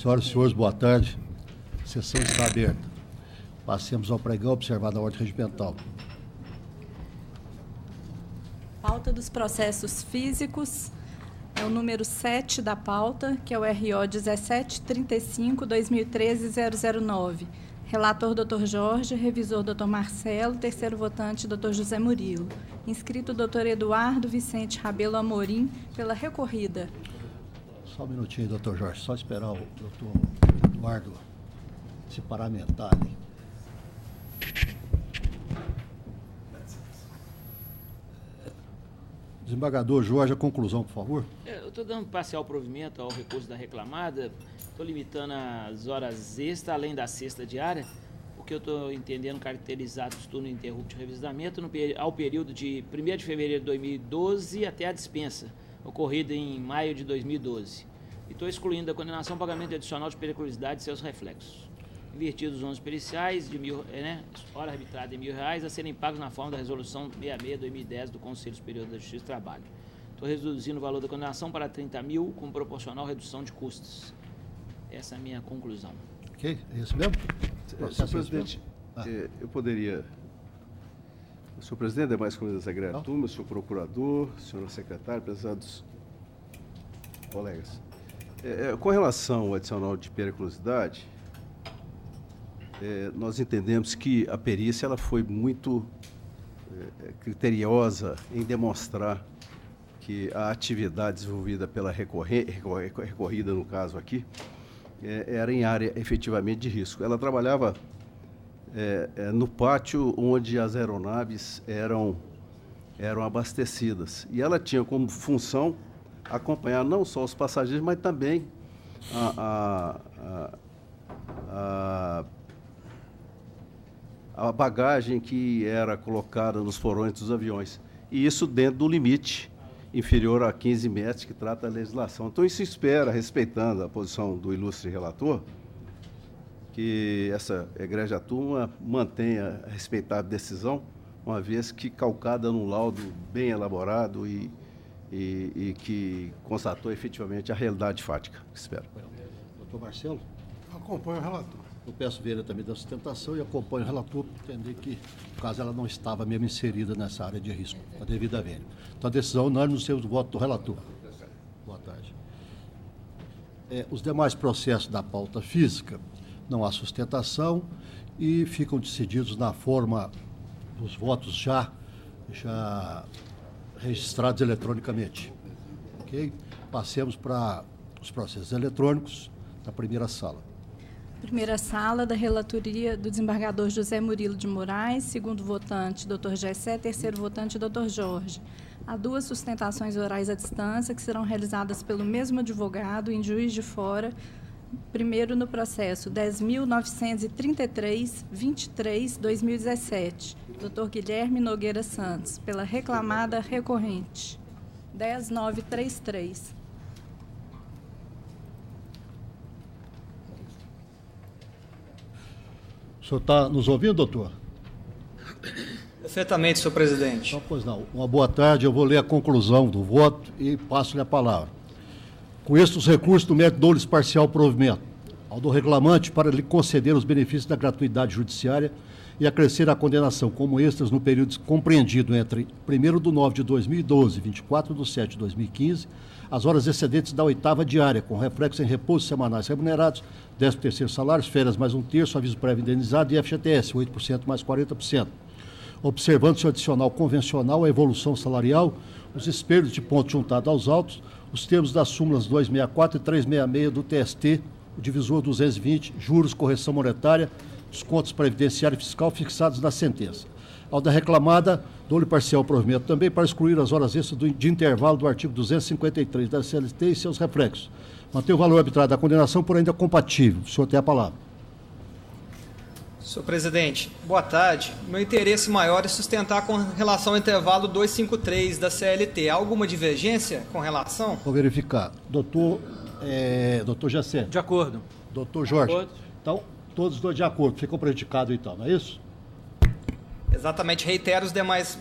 Senhoras e senhores, boa tarde. A sessão está aberta. Passemos ao pregão, observada a ordem regimental. Pauta dos processos físicos é o número 7 da pauta, que é o RO 1735-2013-009. Relator, Dr. Jorge. Revisor, Dr. Marcelo. Terceiro votante, Dr. José Murilo. Inscrito, Dr. Eduardo Vicente Rabelo Amorim, pela recorrida. Só um minutinho, Dr. Jorge. Só esperar o Dr. Eduardo se paramentar ali. Desembargador Jorge, a conclusão, por favor. Eu estou dando parcial provimento ao recurso da reclamada, estou limitando as horas extras, além da sexta diária, porque eu estou entendendo caracterizado os turnos ininterruptos de revisamento ao período de 1º de fevereiro de 2012 até a dispensa, ocorrida em maio de 2012. E estou excluindo da condenação pagamento adicional de periculosidade e seus reflexos. Invertidos os ônus periciais, de hora arbitrada em R$1.000, a serem pagos na forma da resolução 66/2010 do Conselho Superior da Justiça do Trabalho. Estou reduzindo o valor da condenação para 30 mil, com proporcional redução de custos. Essa é a minha conclusão. Ok, é isso mesmo? Senhor presidente, eu poderia... Senhor presidente, demais comisões agrárias, turma, senhor procurador, senhora secretária, prezados colegas. Com relação ao adicional de periculosidade, nós entendemos que a perícia ela foi muito criteriosa em demonstrar que a atividade desenvolvida pela recorrida, no caso aqui, era em área efetivamente de risco. Ela trabalhava no pátio onde as aeronaves eram abastecidas. E ela tinha como função acompanhar não só os passageiros, mas também a bagagem que era colocada nos porões dos aviões. E isso dentro do limite inferior a 15 metros que trata a legislação. Então, isso espera, respeitando a posição do ilustre relator, que essa egrégia turma mantenha a respeitável decisão, uma vez que calcada num laudo bem elaborado e que constatou efetivamente a realidade fática. Espero. Doutor Marcelo? Acompanho o relator. Eu peço ver também da sustentação e acompanho o relator para entender que, no caso, ela não estava mesmo inserida nessa área de risco, a devida vênia. Então, a decisão unânime nos termos do voto do relator. Boa tarde. Os demais processos da pauta física, não há sustentação e ficam decididos na forma dos votos já registrados eletronicamente. Ok? Passemos para os processos eletrônicos da primeira sala. Primeira sala da relatoria do desembargador José Murilo de Moraes, segundo votante, Dr. Gessé, terceiro votante, Dr. Jorge. Há duas sustentações orais à distância que serão realizadas pelo mesmo advogado em Juiz de Fora, primeiro no processo 10.933-23-2017, Dr. Guilherme Nogueira Santos, pela reclamada recorrente 10.933. O senhor está nos ouvindo, doutor? Perfeitamente, senhor presidente. Então, pois não. Uma boa tarde, eu vou ler a conclusão do voto e passo-lhe a palavra. Com estes recursos do mérito dou-lhes parcial provimento ao do reclamante para lhe conceder os benefícios da gratuidade judiciária e acrescer a condenação como extras no período compreendido entre 1º/9/2012 e 24/7/2015, as horas excedentes da 8ª diária, com reflexo em repousos semanais remunerados, 13º salários, férias mais 1/3, aviso prévio indenizado e FGTS, 8% mais 40%. Observando-se o adicional convencional, a evolução salarial, os espelhos de ponto juntado aos autos, os termos das súmulas 264 e 366 do TST, o divisor 220, juros, correção monetária, descontos previdenciário e fiscal fixados na sentença. Ao da reclamada, dou-lhe parcial provimento também para excluir as horas extras de intervalo do artigo 253 da CLT e seus reflexos. Manter o valor arbitrário da condenação por ainda compatível. O senhor tem a palavra. Senhor presidente, boa tarde. Meu interesse maior é sustentar com relação ao intervalo 253 da CLT. Há alguma divergência com relação? Vou verificar. Doutor Gessé. De acordo. Doutor Jorge. De acordo. Então, todos os dois de acordo. Ficou prejudicado então, não é isso? Exatamente. Reitero as demais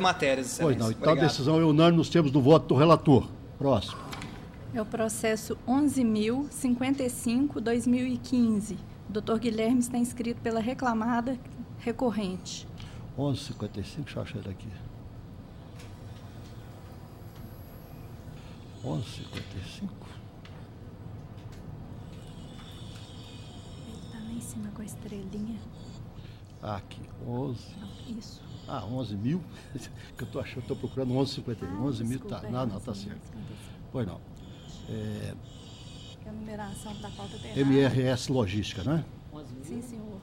matérias. Pois não. Então, obrigado. a decisão é unânime nos termos do voto do relator. Próximo. É o processo 11.055/2015. O doutor Guilherme está inscrito pela reclamada recorrente. 11,55, deixa eu achar ele aqui. 11,55. Ele está lá em cima com a estrelinha. Aqui, 11. Não, isso. 11 mil, que eu estou achando, estou procurando 11,51. 11 mil, tá. Não, tá certo. Pois não. A numeração da pauta está errada. MRS Logística, né? 11 mil? Sim, senhor.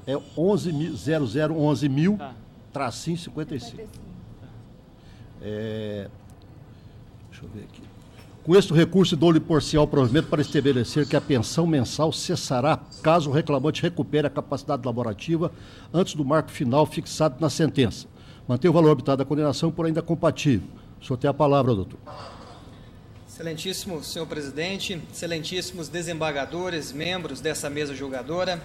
É 11.0011.000, Tá. tracinho 55. Deixa eu ver aqui. Com este recurso, dou-lhe parcial provimento para estabelecer que a pensão mensal cessará caso o reclamante recupere a capacidade laborativa antes do marco final fixado na sentença. Mantém o valor habitado da condenação, por ainda compatível. O senhor tem a palavra, doutor. Excelentíssimo senhor presidente, excelentíssimos desembargadores, membros dessa mesa julgadora,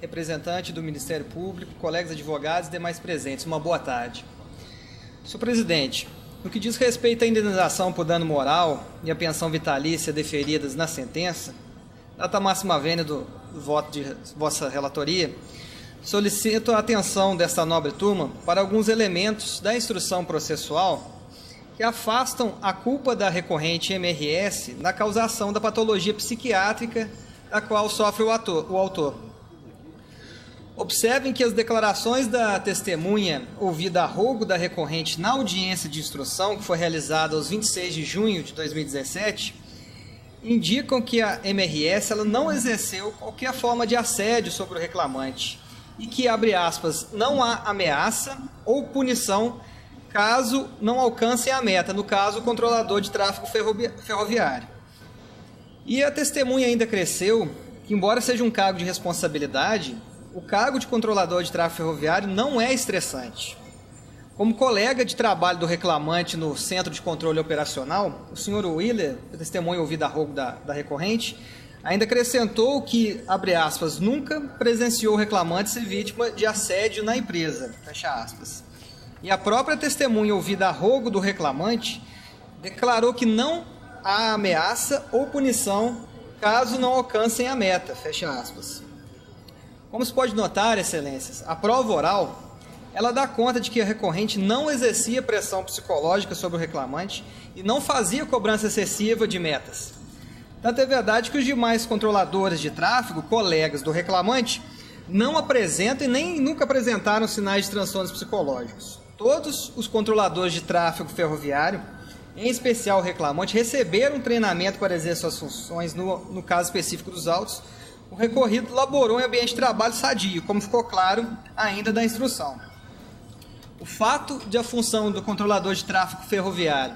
representante do Ministério Público, colegas advogados e demais presentes, uma boa tarde. Senhor presidente, no que diz respeito à indenização por dano moral e à pensão vitalícia deferidas na sentença, data máxima vênia do voto de vossa relatoria, solicito a atenção desta nobre turma para alguns elementos da instrução processual que afastam a culpa da recorrente MRS na causação da patologia psiquiátrica da qual sofre o autor. Observem que as declarações da testemunha ouvida a rogo da recorrente na audiência de instrução, que foi realizada aos 26 de junho de 2017, indicam que a MRS ela não exerceu qualquer forma de assédio sobre o reclamante e que, abre aspas, não há ameaça ou punição caso não alcancem a meta, no caso, o controlador de tráfego ferroviário. E a testemunha ainda cresceu que, embora seja um cargo de responsabilidade, o cargo de controlador de tráfego ferroviário não é estressante. Como colega de trabalho do reclamante no Centro de Controle Operacional, o senhor Willer, testemunha ouvida a rogo da recorrente, ainda acrescentou que, abre aspas, nunca presenciou o reclamante ser vítima de assédio na empresa, fecha aspas. E a própria testemunha ouvida a rogo do reclamante declarou que não há ameaça ou punição caso não alcancem a meta, fecha aspas. Como se pode notar, excelências, a prova oral, ela dá conta de que a recorrente não exercia pressão psicológica sobre o reclamante e não fazia cobrança excessiva de metas. Tanto é verdade que os demais controladores de tráfego, colegas do reclamante, não apresentam e nem nunca apresentaram sinais de transtornos psicológicos. Todos os controladores de tráfego ferroviário, em especial o reclamante, receberam treinamento para exercer suas funções, no caso específico dos autos. O recorrido laborou em ambiente de trabalho sadio, como ficou claro ainda da instrução. O fato de a função do controlador de tráfego ferroviário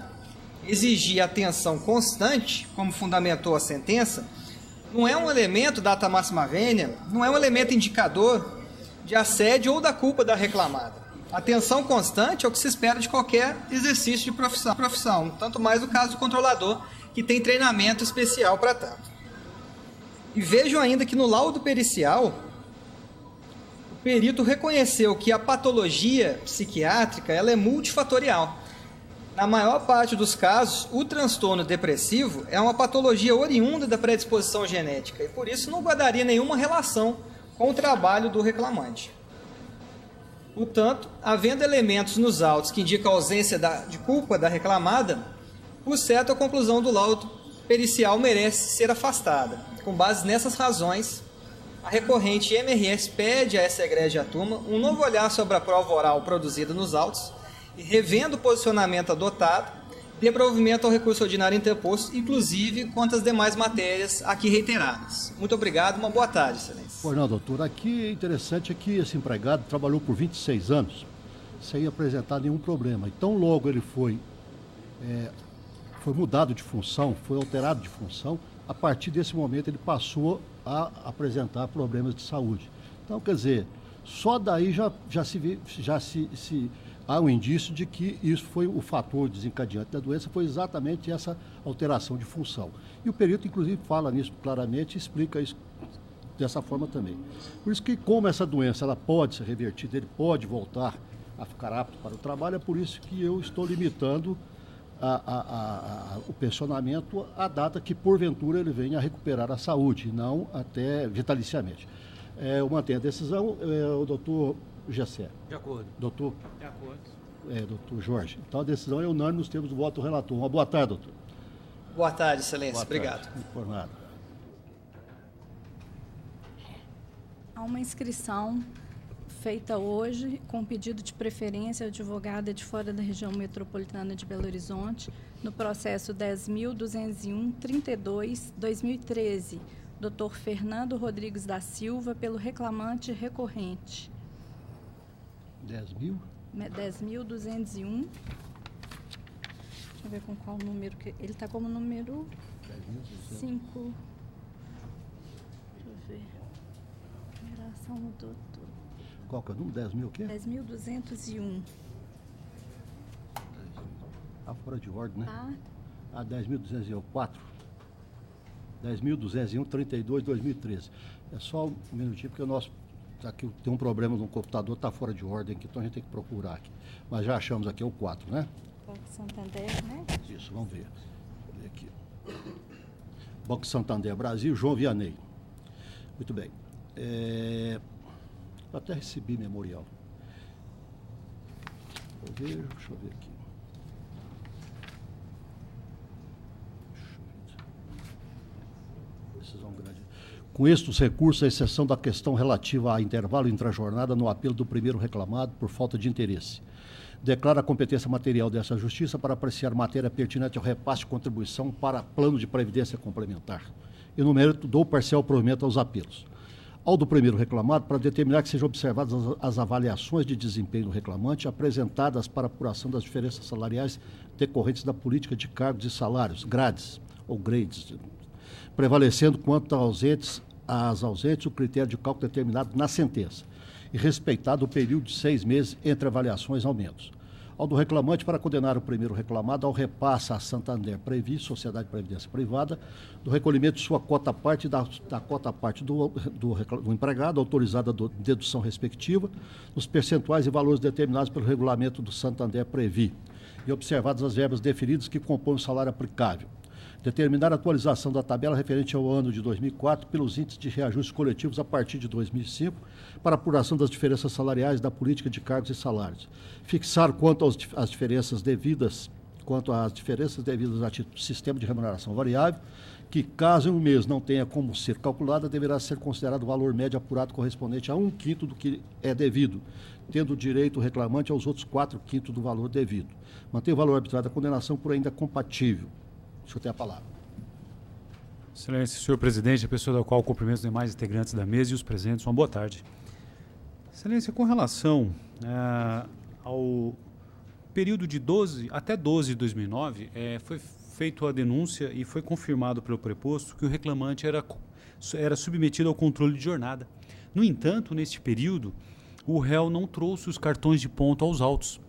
exigir atenção constante, como fundamentou a sentença, não é um elemento data máxima vênia, não é um elemento indicador de assédio ou da culpa da reclamada. Atenção constante é o que se espera de qualquer exercício de profissão, tanto mais no caso do controlador, que tem treinamento especial para tanto. E vejo ainda que no laudo pericial, o perito reconheceu que a patologia psiquiátrica ela é multifatorial. Na maior parte dos casos, o transtorno depressivo é uma patologia oriunda da predisposição genética e por isso não guardaria nenhuma relação com o trabalho do reclamante. Portanto, havendo elementos nos autos que indicam a ausência de culpa da reclamada, por certo a conclusão do laudo pericial merece ser afastada. Com base nessas razões, a recorrente MRS pede a essa egrégia turma um novo olhar sobre a prova oral produzida nos autos e, revendo o posicionamento adotado, dê provimento ao recurso ordinário interposto, inclusive quanto às demais matérias aqui reiteradas. Muito obrigado, uma boa tarde, excelência. Pois não, doutor. Aqui é interessante que esse empregado trabalhou por 26 anos sem apresentar nenhum problema. Então, logo ele foi mudado de função, foi alterado de função, a partir desse momento ele passou a apresentar problemas de saúde. Então, quer dizer, só daí há um indício de que isso foi o fator desencadeante da doença, foi exatamente essa alteração de função. E o perito, inclusive, fala nisso claramente e explica isso dessa forma também. Por isso que, como essa doença ela pode ser revertida, ele pode voltar a ficar apto para o trabalho, é por isso que eu estou limitando o pensionamento à data que, porventura, ele venha a recuperar a saúde, não até vitaliciamente. Eu mantenho a decisão, o doutor Gessé. De acordo. Doutor? De acordo. Doutor Jorge. Então, a decisão é unânime nos termos do voto do relator. Uma boa tarde, doutor. Boa tarde, excelência. Boa Obrigado. Tarde. Por nada. Há uma inscrição feita hoje com pedido de preferência advogada de fora da região metropolitana de Belo Horizonte, no processo 10.201-32-2013, Dr. Fernando Rodrigues da Silva, pelo reclamante recorrente. 10.000? 10.201. Deixa eu ver com qual número que ele está como número 5. Deixa eu ver. Numeração mudou tudo. Qual que é o número? 10.000 o quê? 10.201. Está fora de ordem, né? Tá. 10.204. 10.201, 32, 2013. É só um minutinho, porque o nosso... Aqui tem um problema no computador, está fora de ordem aqui, então a gente tem que procurar aqui. Mas já achamos aqui o 4, né? Banco Santander, né? Isso, vamos ver. Deixa eu ver aqui. Banco Santander Brasil, João Vianney. Muito bem. Eu até recebi memorial. Deixa eu ver aqui. Decisão grande. Com estes recursos, à exceção da questão relativa a intervalo intrajornada no apelo do primeiro reclamado por falta de interesse, declara a competência material dessa justiça para apreciar matéria pertinente ao repasse de contribuição para plano de previdência complementar. E no mérito, dou parcial provimento aos apelos. Ao do primeiro reclamado, para determinar que sejam observadas as avaliações de desempenho do reclamante apresentadas para apuração das diferenças salariais decorrentes da política de cargos e salários, grades ou grades, prevalecendo quanto às ausentes o critério de cálculo determinado na sentença e respeitado o período de 6 meses entre avaliações e aumentos. Ao do reclamante, para condenar o primeiro reclamado ao repasse à Santander Previ, Sociedade de Previdência Privada, do recolhimento de sua cota-parte e da cota-parte do empregado, autorizada a dedução respectiva, nos percentuais e valores determinados pelo regulamento do Santander Previ, e observadas as verbas definidas que compõem o salário aplicável. Determinar a atualização da tabela referente ao ano de 2004 pelos índices de reajustes coletivos a partir de 2005 para apuração das diferenças salariais da política de cargos e salários. Fixar quanto às diferenças devidas a título do sistema de remuneração variável, que caso em um mês não tenha como ser calculada, deverá ser considerado o valor médio apurado correspondente a 1/5 do que é devido, tendo direito o reclamante aos outros 4/5 do valor devido. Mantém o valor arbitrário da condenação por ainda compatível. O senhor tem a palavra. Excelência, senhor presidente, a pessoa da qual cumprimento os demais integrantes da mesa e os presentes, uma boa tarde. Excelência, com relação ao período de 12 até 12 de 2009, foi feita a denúncia e foi confirmado pelo preposto que o reclamante era submetido ao controle de jornada. No entanto, neste período, o réu não trouxe os cartões de ponto aos autos.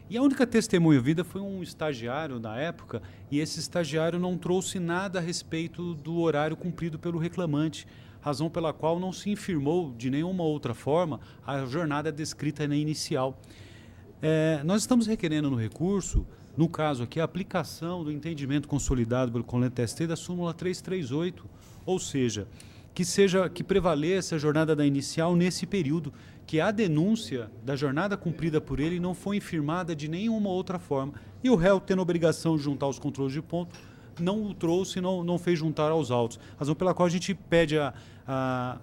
E a única testemunha ouvida foi um estagiário na época, e esse estagiário não trouxe nada a respeito do horário cumprido pelo reclamante, razão pela qual não se infirmou de nenhuma outra forma a jornada descrita na inicial. Nós estamos requerendo no recurso, no caso aqui, a aplicação do entendimento consolidado pelo Conselho TST da súmula 338, ou seja, que prevaleça a jornada da inicial nesse período, que a denúncia da jornada cumprida por ele não foi infirmada de nenhuma outra forma. E o réu, tendo a obrigação de juntar os controles de ponto, não o trouxe, não fez juntar aos autos. Razão pela qual a gente pede a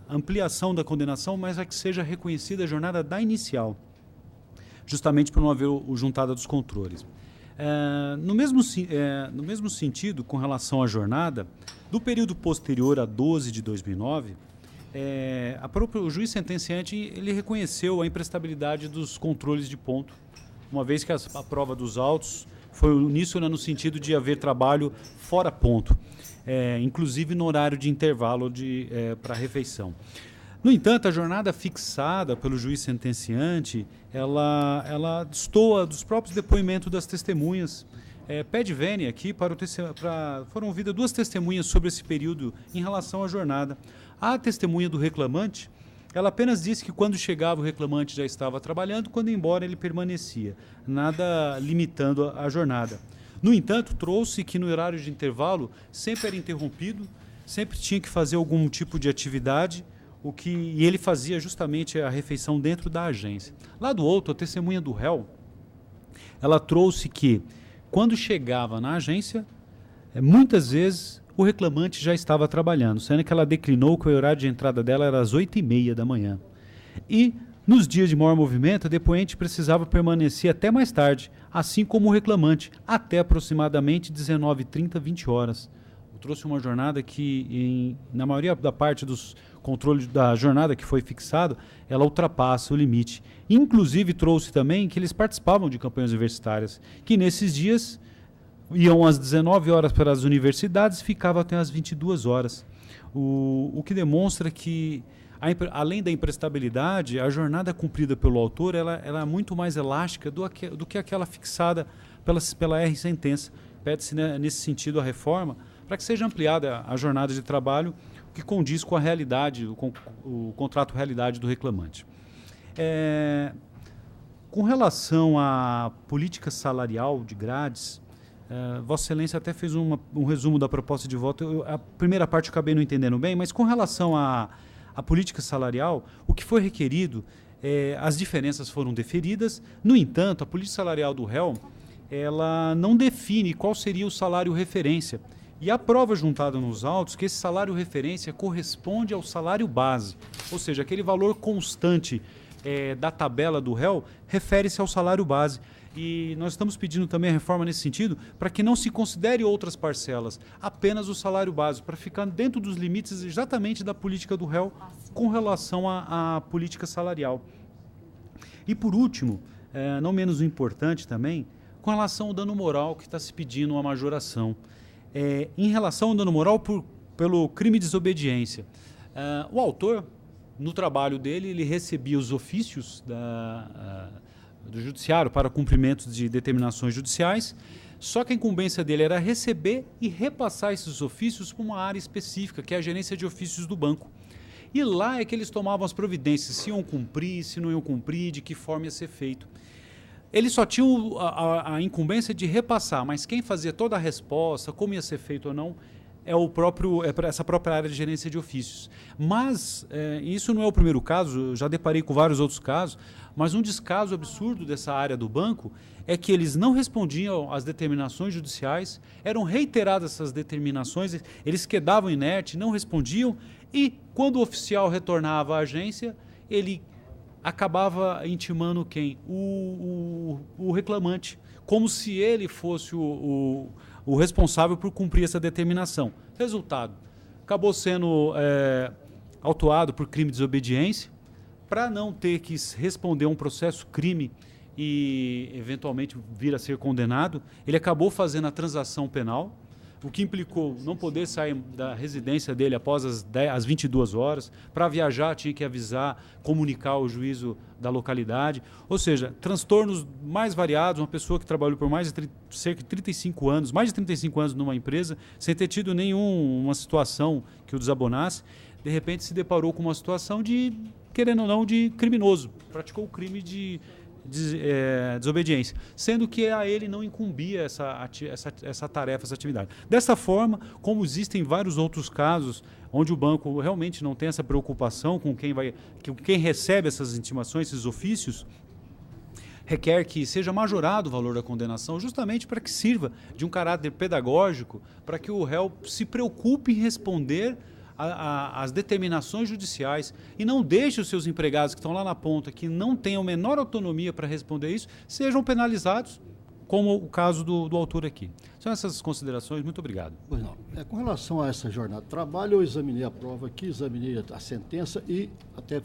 ampliação da condenação, mas a que seja reconhecida a jornada da inicial, justamente por não haver o juntada dos controles. No mesmo sentido, com relação à jornada, do período posterior a 12 de 2009, o juiz sentenciante ele reconheceu a imprestabilidade dos controles de ponto, uma vez que a prova dos autos foi uníssona no sentido de haver trabalho fora ponto, inclusive no horário de intervalo para refeição. No entanto, a jornada fixada pelo juiz sentenciante, ela destoa dos próprios depoimentos das testemunhas. Pede vênia aqui foram ouvidas 2 testemunhas sobre esse período em relação à jornada. A testemunha do reclamante, ela apenas disse que quando chegava o reclamante já estava trabalhando, quando ia embora ele permanecia, nada limitando a jornada. No entanto, trouxe que no horário de intervalo sempre era interrompido, sempre tinha que fazer algum tipo de atividade, e ele fazia justamente a refeição dentro da agência. Lá do outro, a testemunha do réu, ela trouxe que, quando chegava na agência, muitas vezes o reclamante já estava trabalhando, sendo que ela declinou que o horário de entrada dela era às 8h30 da manhã. E, nos dias de maior movimento, a depoente precisava permanecer até mais tarde, assim como o reclamante, até aproximadamente 19h30, 20 horas. Eu trouxe uma jornada que, na maioria da parte dos controles da jornada que foi fixado, ela ultrapassa o limite. Inclusive, trouxe também que eles participavam de campanhas universitárias, que nesses dias iam às 19 horas para as universidades e ficavam até às 22 horas. O que demonstra que, além da imprestabilidade, a jornada cumprida pelo autor ela é muito mais elástica do que aquela fixada pela R-sentença. Pede-se, né, nesse sentido, a reforma para que seja ampliada a jornada de trabalho, que condiz com a realidade, o contrato realidade do reclamante. Com relação à política salarial de grades, Vossa Excelência até fez um resumo da proposta de voto. A primeira parte eu acabei não entendendo bem, mas com relação à política salarial, o que foi requerido, as diferenças foram deferidas. No entanto, a política salarial do réu, ela não define qual seria o salário referência. E a prova juntada nos autos que esse salário referência corresponde ao salário base, ou seja, aquele valor constante da tabela do réu refere-se ao salário base. E nós estamos pedindo também a reforma nesse sentido para que não se considere outras parcelas, apenas o salário base, para ficar dentro dos limites exatamente da política do réu com relação à política salarial. E por último, não menos importante também, com relação ao dano moral que está se pedindo uma majoração. Em relação ao dano moral pelo crime de desobediência. O autor, no trabalho dele, ele recebia os ofícios do judiciário para cumprimento de determinações judiciais, só que a incumbência dele era receber e repassar esses ofícios para uma área específica, que é a gerência de ofícios do banco. E lá é que eles tomavam as providências, se iam cumprir, se não iam cumprir, de que forma ia ser feito. Eles só tinham a incumbência de repassar, mas quem fazia toda a resposta, como ia ser feito ou não, essa própria área de gerência de ofícios. Mas isso não é o primeiro caso, eu já deparei com vários outros casos, mas um descaso absurdo dessa área do banco é que eles não respondiam às determinações judiciais, eram reiteradas essas determinações, eles quedavam inertes, não respondiam, e quando o oficial retornava à agência, ele acabava intimando quem? O reclamante, como se ele fosse o responsável por cumprir essa determinação. Resultado, acabou sendo autuado por crime de desobediência, para não ter que responder a um processo crime e eventualmente vir a ser condenado, ele acabou fazendo a transação penal, o que implicou não poder sair da residência dele após as 22 horas. Para viajar tinha que avisar, comunicar o juízo da localidade. Ou seja, transtornos mais variados, uma pessoa que trabalhou por cerca de 35 anos, mais de 35 anos numa empresa, sem ter tido nenhuma situação que o desabonasse, de repente se deparou com uma situação de, querendo ou não, de criminoso. Praticou o crime de desobediência, sendo que a ele não incumbia essa tarefa, essa atividade. Dessa forma, como existem vários outros casos onde o banco realmente não tem essa preocupação com quem recebe essas intimações, esses ofícios, requer que seja majorado o valor da condenação, justamente para que sirva de um caráter pedagógico, para que o réu se preocupe em responder as determinações judiciais e não deixe os seus empregados que estão lá na ponta, que não tenham menor autonomia para responder isso, sejam penalizados, como o caso do autor aqui. São essas considerações, muito obrigado. Pois não. Com relação a essa jornada de trabalho, eu examinei a prova aqui, examinei a sentença e até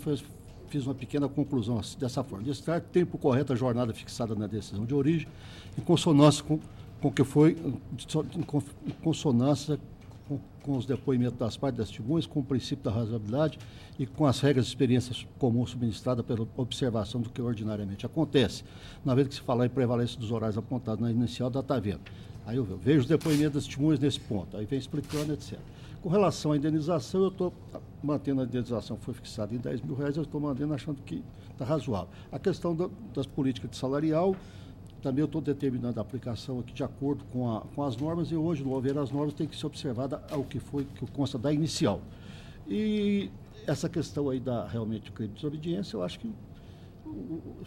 fiz uma pequena conclusão dessa forma. Destacar que tempo correto a jornada fixada na decisão de origem, em consonância com o que foi, em consonância com os depoimentos das partes das testemunhas, com o princípio da razoabilidade e com as regras de experiência comum subministrada pela observação do que ordinariamente acontece. Na vez que se falar em prevalência dos horários apontados na inicial, está vendo. Aí eu vejo os depoimentos das testemunhas nesse ponto, aí vem explicando, etc. Com relação à indenização, eu estou mantendo a indenização que foi fixada em R$10 mil, eu estou mantendo achando que está razoável. A questão das políticas de salarial, também eu estou determinando a aplicação aqui de acordo com as normas, e hoje, no haver as normas, tem que ser observada o que consta da inicial. E essa questão aí realmente do crime de desobediência, eu acho que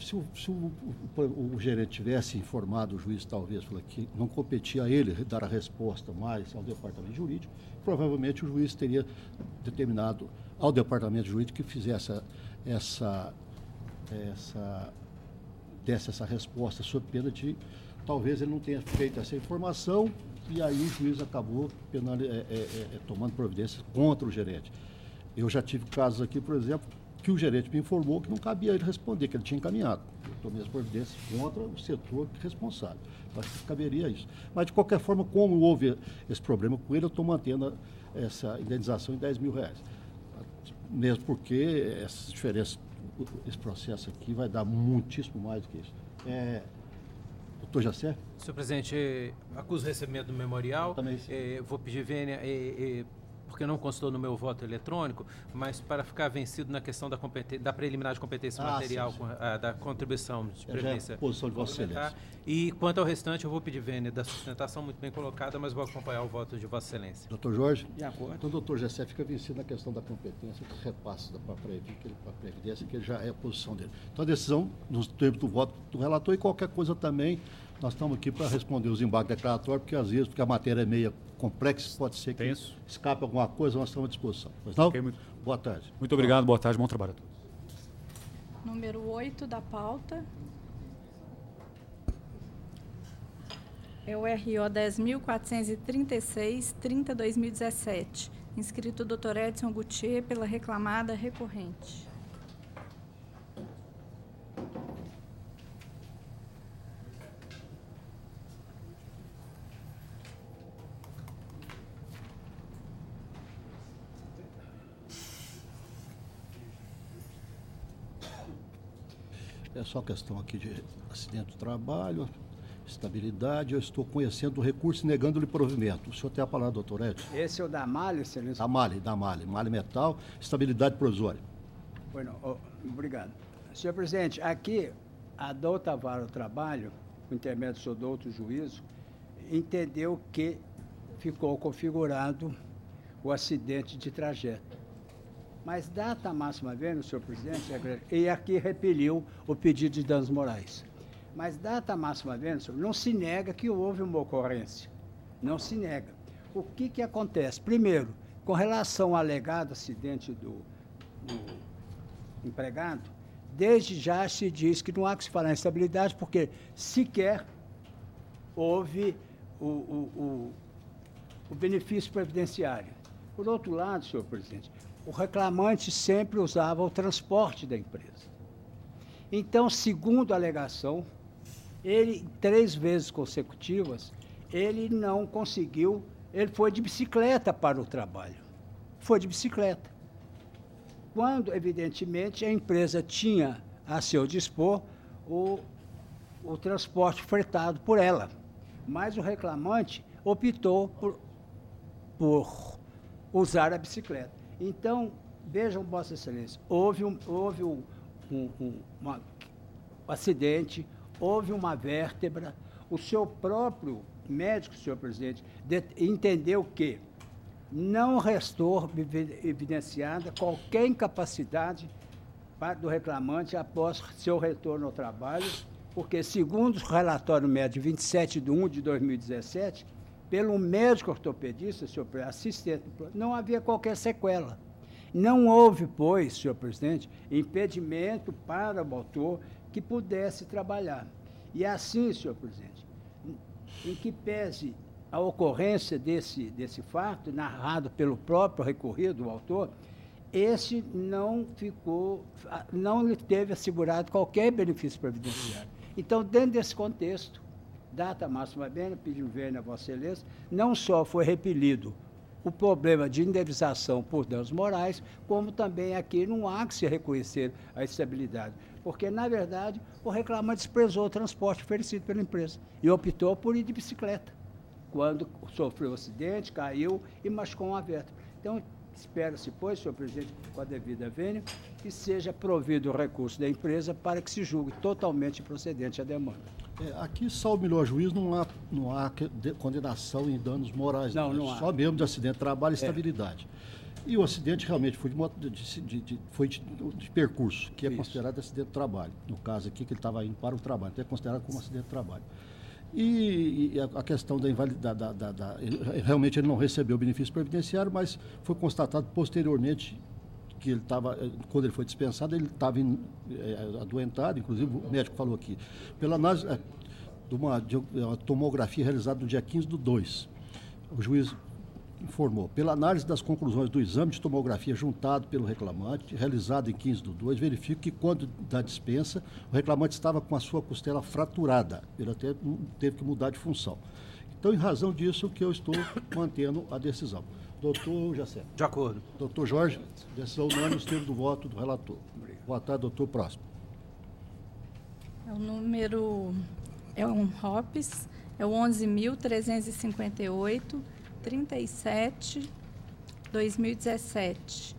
se o gerente tivesse informado o juiz, talvez, que não competia a ele dar a resposta mais ao departamento jurídico, provavelmente o juiz teria determinado ao departamento jurídico que fizesse desse essa resposta sob pena de talvez ele não tenha feito essa informação, e aí o juiz acabou tomando providências contra o gerente. Eu já tive casos aqui, por exemplo, que o gerente me informou que não cabia ele responder, que ele tinha encaminhado. Eu tomei as providências contra o setor responsável. Eu acho que caberia isso. Mas, de qualquer forma, como houve esse problema com ele, eu estou mantendo essa indenização em R$10 mil. Mesmo porque essa diferença, esse processo aqui vai dar muitíssimo mais do que isso. Doutor Jacé? Senhor presidente, acuso o recebimento do memorial. Vou pedir vênia, porque não constou no meu voto eletrônico, mas para ficar vencido na questão da preliminar de competência material, sim. Da contribuição de previdência. É a posição de Vossa Excelência. E quanto ao restante, eu vou pedir vênia da sustentação muito bem colocada, mas vou acompanhar o voto de Vossa Excelência. Doutor Jorge? De acordo. Então, doutor Jacé fica vencido na questão da competência, dos repasses para a Previdência, que já é a posição dele. Então, a decisão, nos termos do voto do relator, e qualquer coisa também, nós estamos aqui para responder os embargos declaratórios, porque às vezes, porque a matéria é meio complexa, pode ser que escape alguma coisa, nós estamos à disposição. Mas não? Okay, boa tarde. Muito obrigado, boa tarde, bom trabalho a todos. Número 8 da pauta. É o RO 10.436, 30/2017. Inscrito o Dr. Edson Gutierrez pela reclamada recorrente. É só questão aqui de acidente do trabalho, estabilidade. Eu estou conhecendo o recurso e negando-lhe provimento. O senhor tem a palavra, doutor Edson? Esse é o da Malha, excelência? Da Malha Metal, estabilidade provisória. Bueno, obrigado. Senhor presidente, aqui a douta Vara do Trabalho, por intermédio do seu douto juízo, entendeu que ficou configurado o acidente de trajeto. Mas data máxima vênia, senhor presidente, e aqui repeliu o pedido de danos morais. Mas data máxima vênia, não se nega que houve uma ocorrência. Não se nega. O que acontece? Primeiro, com relação ao alegado acidente do empregado, desde já se diz que não há que se falar em estabilidade, porque sequer houve o benefício previdenciário. Por outro lado, senhor presidente, o reclamante sempre usava o transporte da empresa. Então, segundo a alegação, ele, 3 vezes consecutivas, ele não conseguiu, ele foi de bicicleta para o trabalho. Foi de bicicleta. Quando, evidentemente, a empresa tinha a seu dispor o transporte fretado por ela. Mas o reclamante optou por usar a bicicleta. Então, vejam, Vossa Excelência, houve um acidente, houve uma vértebra, o seu próprio médico, senhor presidente, entendeu que não restou evidenciada qualquer incapacidade do reclamante após seu retorno ao trabalho, porque, segundo o relatório médico 27/1/2017, pelo médico ortopedista, senhor assistente, não havia qualquer sequela. Não houve, pois, senhor presidente, impedimento para o autor que pudesse trabalhar. E assim, senhor presidente, em que pese a ocorrência desse fato, narrado pelo próprio recorrido, o autor, esse não lhe teve assegurado qualquer benefício previdenciário. Então, dentro desse contexto, data máxima vênia, pediu vênia a Vossa Excelência, não só foi repelido o problema de indenização por danos morais, como também aqui não há que se reconhecer a estabilidade, porque, na verdade, o reclamante desprezou o transporte oferecido pela empresa e optou por ir de bicicleta, quando sofreu o acidente, caiu e machucou uma vértebra. Então, espera-se, pois, senhor presidente, com a devida vênia, que seja provido o recurso da empresa para que se julgue totalmente procedente a demanda. Aqui, salvo melhor juízo, não há condenação em danos morais. Não há. Só mesmo de acidente de trabalho e estabilidade. E o acidente realmente foi de percurso, que é considerado acidente de trabalho. No caso aqui, que ele estava indo para o trabalho, então é considerado como acidente de trabalho. E a questão da invalidade, realmente ele não recebeu o benefício previdenciário, mas foi constatado posteriormente que ele estava, quando ele foi dispensado, ele estava adoentado, inclusive o médico falou aqui, pela análise de uma tomografia realizada no dia 15/2. O juiz informou, pela análise das conclusões do exame de tomografia juntado pelo reclamante, realizado em 15/2, verifica que quando da dispensa, o reclamante estava com a sua costela fraturada, ele até teve que mudar de função. Então, em razão disso, que eu estou mantendo a decisão. Doutor Jacé. De acordo. Doutor Jorge, decisão unânime nos termos do voto do relator. Boa tarde, doutor. Próximo. O número é um ROPS, é o 11.358, 37, 2017.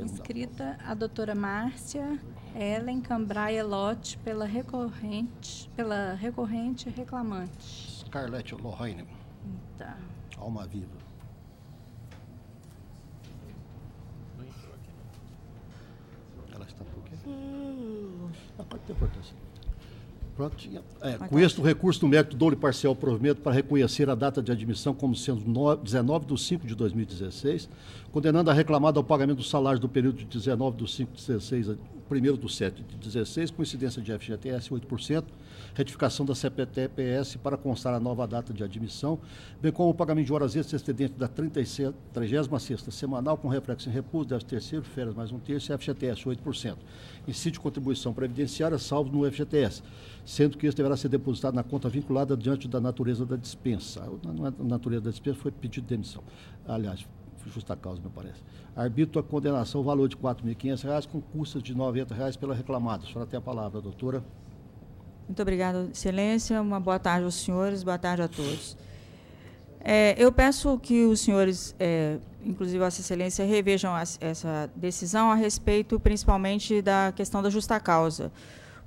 Inscrita a doutora Márcia Ellen Cambraia Lotte pela recorrente reclamante. Scarlett Lorraine. Tá. Alma viva. Ela está por quê? Não pode ter importância. Pronto. Com este, o recurso do mérito dole parcial provimento para reconhecer a data de admissão como sendo 19/5/2016, condenando a reclamada ao pagamento dos salários do período de 19/5/16 a 1/7/16, com incidência de FGTS 8%, retificação da CPT-PS para constar a nova data de admissão, bem como o pagamento de horas extras excedente da 36ª semanal, com reflexo em repouso, 13º, férias mais 1/3 e FGTS 8%. Incide contribuição previdenciária, salvo no FGTS, sendo que isso deverá ser depositado na conta vinculada diante da natureza da dispensa. A natureza da dispensa foi pedido de demissão. Aliás, justa causa, me parece. Arbitro a condenação, valor de R$ 4.500, com custas de R$ 90 pela reclamada. A senhora tem a palavra, doutora. Muito obrigada, excelência. Uma boa tarde aos senhores, boa tarde a todos. Eu peço que os senhores, inclusive Vossa Excelência, revejam essa decisão a respeito, principalmente, da questão da justa causa.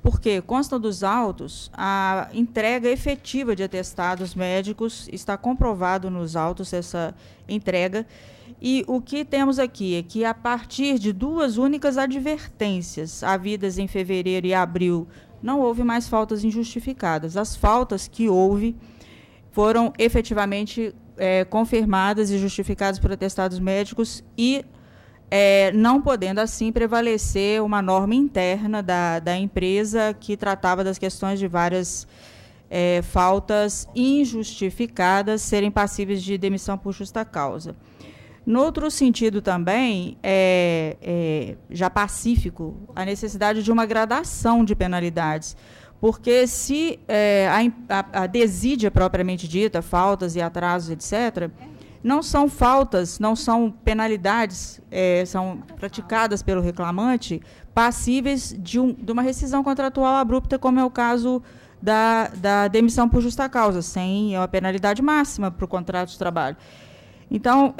Porque consta dos autos a entrega efetiva de atestados médicos, está comprovado nos autos essa entrega, e o que temos aqui é que, a partir de 2 únicas advertências havidas em fevereiro e abril, não houve mais faltas injustificadas. As faltas que houve foram efetivamente confirmadas e justificadas por atestados médicos e não podendo, assim, prevalecer uma norma interna da empresa que tratava das questões de várias faltas injustificadas serem passíveis de demissão por justa causa. No outro sentido também, já pacífico, a necessidade de uma gradação de penalidades, porque se a desídia propriamente dita, faltas e atrasos, etc., não são faltas, não são penalidades, são praticadas pelo reclamante, passíveis de uma rescisão contratual abrupta, como é o caso da demissão por justa causa, sem a penalidade máxima para o contrato de trabalho. Então,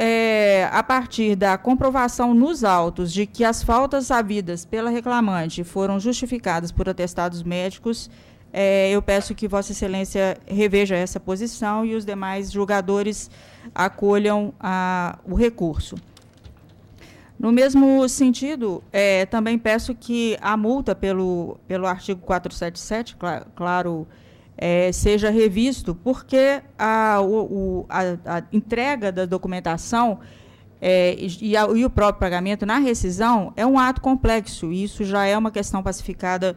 a partir da comprovação nos autos de que as faltas havidas pela reclamante foram justificadas por atestados médicos, eu peço que Vossa Excelência reveja essa posição e os demais julgadores acolham o recurso. No mesmo sentido, também peço que a multa pelo artigo 477, claro, seja revisto, porque a entrega da documentação e o próprio pagamento na rescisão é um ato complexo, e isso já é uma questão pacificada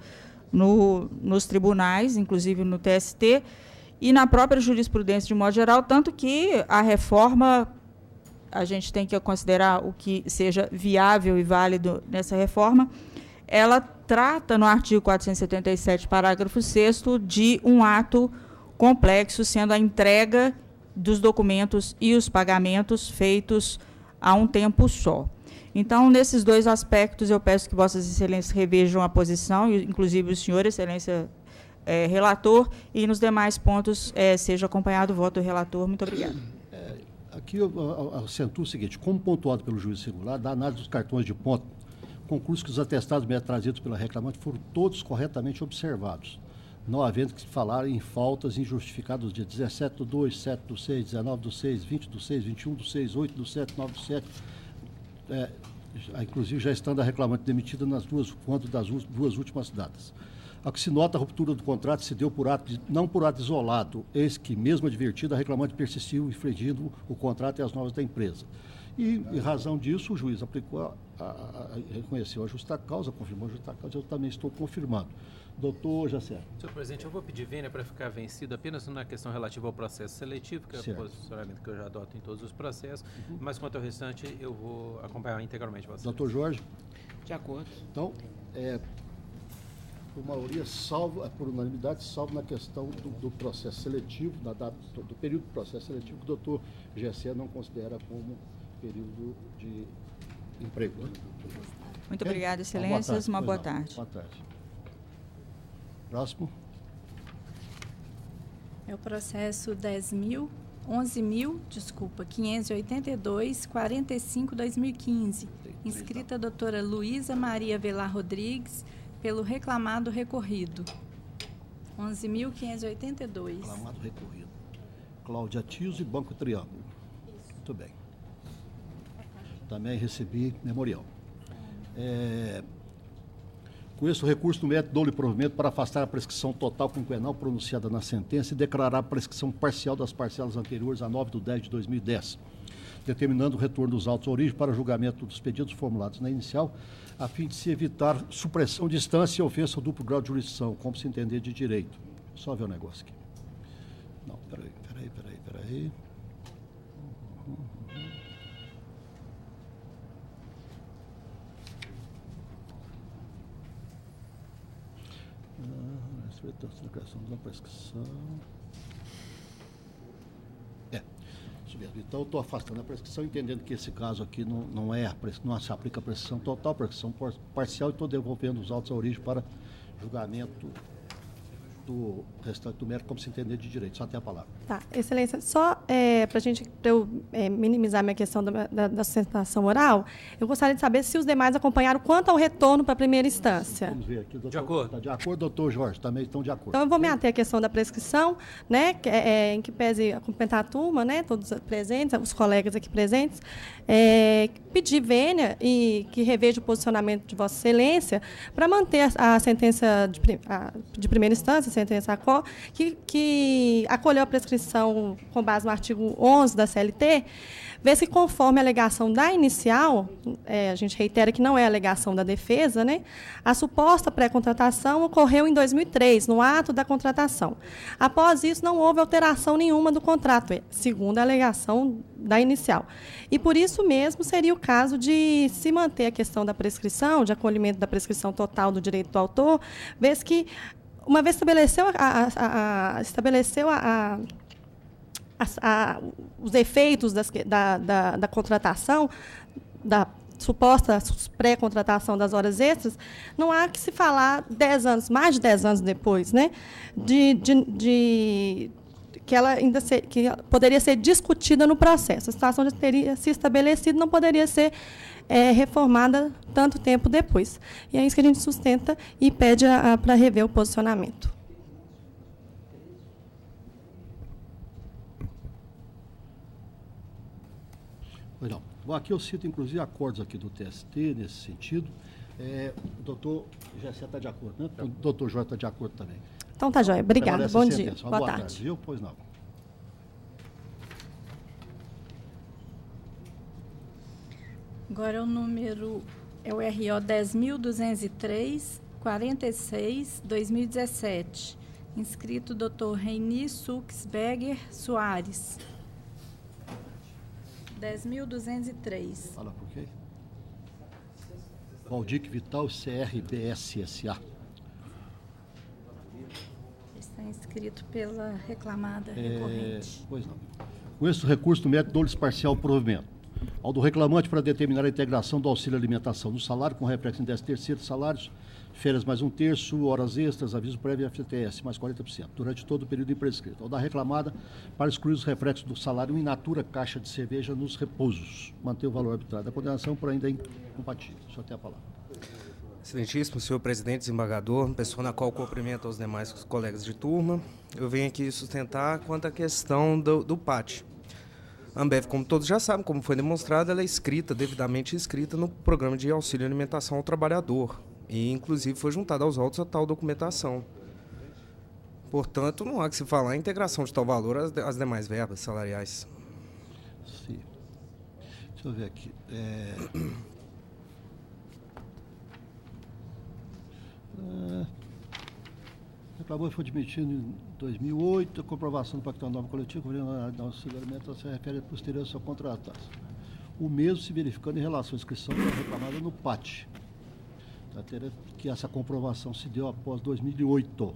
nos tribunais, inclusive no TST, e na própria jurisprudência de modo geral, tanto que a reforma, a gente tem que considerar o que seja viável e válido nessa reforma, ela trata no artigo 477, parágrafo 6º, de um ato complexo, sendo a entrega dos documentos e os pagamentos feitos a um tempo só. Então, nesses 2 aspectos, eu peço que Vossas Excelências revejam a posição, inclusive o senhor, Excelência relator, e nos demais pontos seja acompanhado o voto do relator. Muito obrigada. Aqui eu acentuo o seguinte: como pontuado pelo juiz singular, da análise dos cartões de ponto, conclui que os atestados médicos trazidos pela reclamante foram todos corretamente observados. não havendo que falar em faltas injustificadas dos dias 17/2, 7/6, 19/6, 20/6, 21/6, 8/7, 9/7, inclusive já estando a reclamante demitida quanto das duas últimas datas. Ao que se nota, a ruptura do contrato se deu não por ato isolado, eis que, mesmo advertida, a reclamante persistiu infringindo o contrato e as normas da empresa. E, em razão disso, o juiz aplicou, reconheceu a justa causa, confirmou a justa causa, eu também estou confirmando. Doutor Jacé. Senhor presidente, eu vou pedir vênia para ficar vencido apenas na questão relativa ao processo seletivo, que é o posicionamento que eu já adoto em todos os processos, mas quanto ao restante, eu vou acompanhar integralmente você. Doutor Jorge. De acordo. Então, por maioria, por unanimidade, salvo na questão do processo seletivo, do período do processo seletivo, que o doutor Gessé não considera como período de emprego. Né? Muito obrigada, excelências. Uma boa tarde. Boa tarde. Próximo. É o processo 582-45/2015, inscrita a doutora Luísa Maria Velar Rodrigues, pelo reclamado recorrido. 11.582. Reclamado recorrido. Cláudia Tios e Banco Triângulo. Muito bem. Também recebi memorial. Com esse recurso do mérito, dou-lhe provimento para afastar a prescrição total quinquenal pronunciada na sentença e declarar a prescrição parcial das parcelas anteriores a 9/10/2010, determinando o retorno dos autos à origem para julgamento dos pedidos formulados na inicial, a fim de se evitar supressão de instância e ofensa ao duplo grau de jurisdição, como se entender de direito. Só ver o negócio aqui. Não, peraí. Declaração da prescrição. Isso mesmo. Então, eu estou afastando a prescrição, entendendo que esse caso aqui não se aplica a prescrição total, prescrição parcial, e estou devolvendo os autos à origem para julgamento do restante do mérito, como se entender de direito. Só tem a palavra. Tá, excelência, só para eu minimizar minha questão da sustentação oral, eu gostaria de saber se os demais acompanharam quanto ao retorno para a primeira instância. Vamos ver aqui, doutor. De acordo. Está de acordo, doutor Jorge, também estão de acordo. Então, eu vou me ater à questão da prescrição, né, em que pese a cumprimentar a turma, né, todos presentes, os colegas aqui presentes, pedir vênia e que reveja o posicionamento de Vossa Excelência para manter a sentença de primeira instância, a sentença ACO, que acolheu a prescrição com base no artigo 11 da CLT, vê se conforme a alegação da inicial, a gente reitera que não é a alegação da defesa, né, a suposta pré-contratação ocorreu em 2003, no ato da contratação. Após isso, não houve alteração nenhuma do contrato, segundo a alegação da inicial. E, por isso mesmo, seria o caso de se manter a questão da prescrição, de acolhimento da prescrição total do direito do autor, vez que, uma vez estabeleceu os efeitos da contratação, da suposta pré-contratação das horas extras, não há que se falar 10 anos, mais de 10 anos depois, né, que ela que poderia ser discutida no processo. A situação já teria se estabelecido, não poderia ser reformada tanto tempo depois. E é isso que a gente sustenta e pede para rever o posicionamento. Pois não. Bom, aqui eu cito, inclusive, acordos aqui do TST, nesse sentido. O doutor Gessé está de acordo, né? O doutor Jorge está de acordo também. Então tá, joia. Obrigada. Bom dia. Boa tarde. Viu? Pois não. Agora o número é o RO 10.203, 46, 2017. Inscrito Dr. Reini Suxberger Soares. 10.203. Fala por quê? Valdic Vital, CRBSSA. Está inscrito pela reclamada recorrente. Pois não. Com esse recurso do mérito, dou-lhes parcial provimento ao do reclamante para determinar a integração do auxílio alimentação no salário, com reflexo em 10º salários, férias mais 1/3, horas extras, aviso prévio e FGTS mais 40%, durante todo o período imprescrito. Ao da reclamada, para excluir os reflexos do salário in natura caixa de cerveja nos repousos, manter o valor arbitrário da condenação, por ainda incompatível. Só tem a palavra. Excelentíssimo senhor presidente, desembargador, pessoa na qual cumprimento aos demais colegas de turma, eu venho aqui sustentar quanto à questão do PAT. A Ambev, como todos já sabem, como foi demonstrado, ela é devidamente inscrita no Programa de Auxílio e Alimentação ao Trabalhador e, inclusive, foi juntada aos autos a tal documentação. Portanto, não há que se falar em integração de tal valor às demais verbas salariais. Sim. Deixa eu ver aqui. O trabalho foi admitido em 2008, a comprovação do Pacto da Norma Coletiva, da auxílio alimentação se refere a posterior à sua contratação. O mesmo se verificando em relação à inscrição reclamada no PAT. Que essa comprovação se deu após 2008.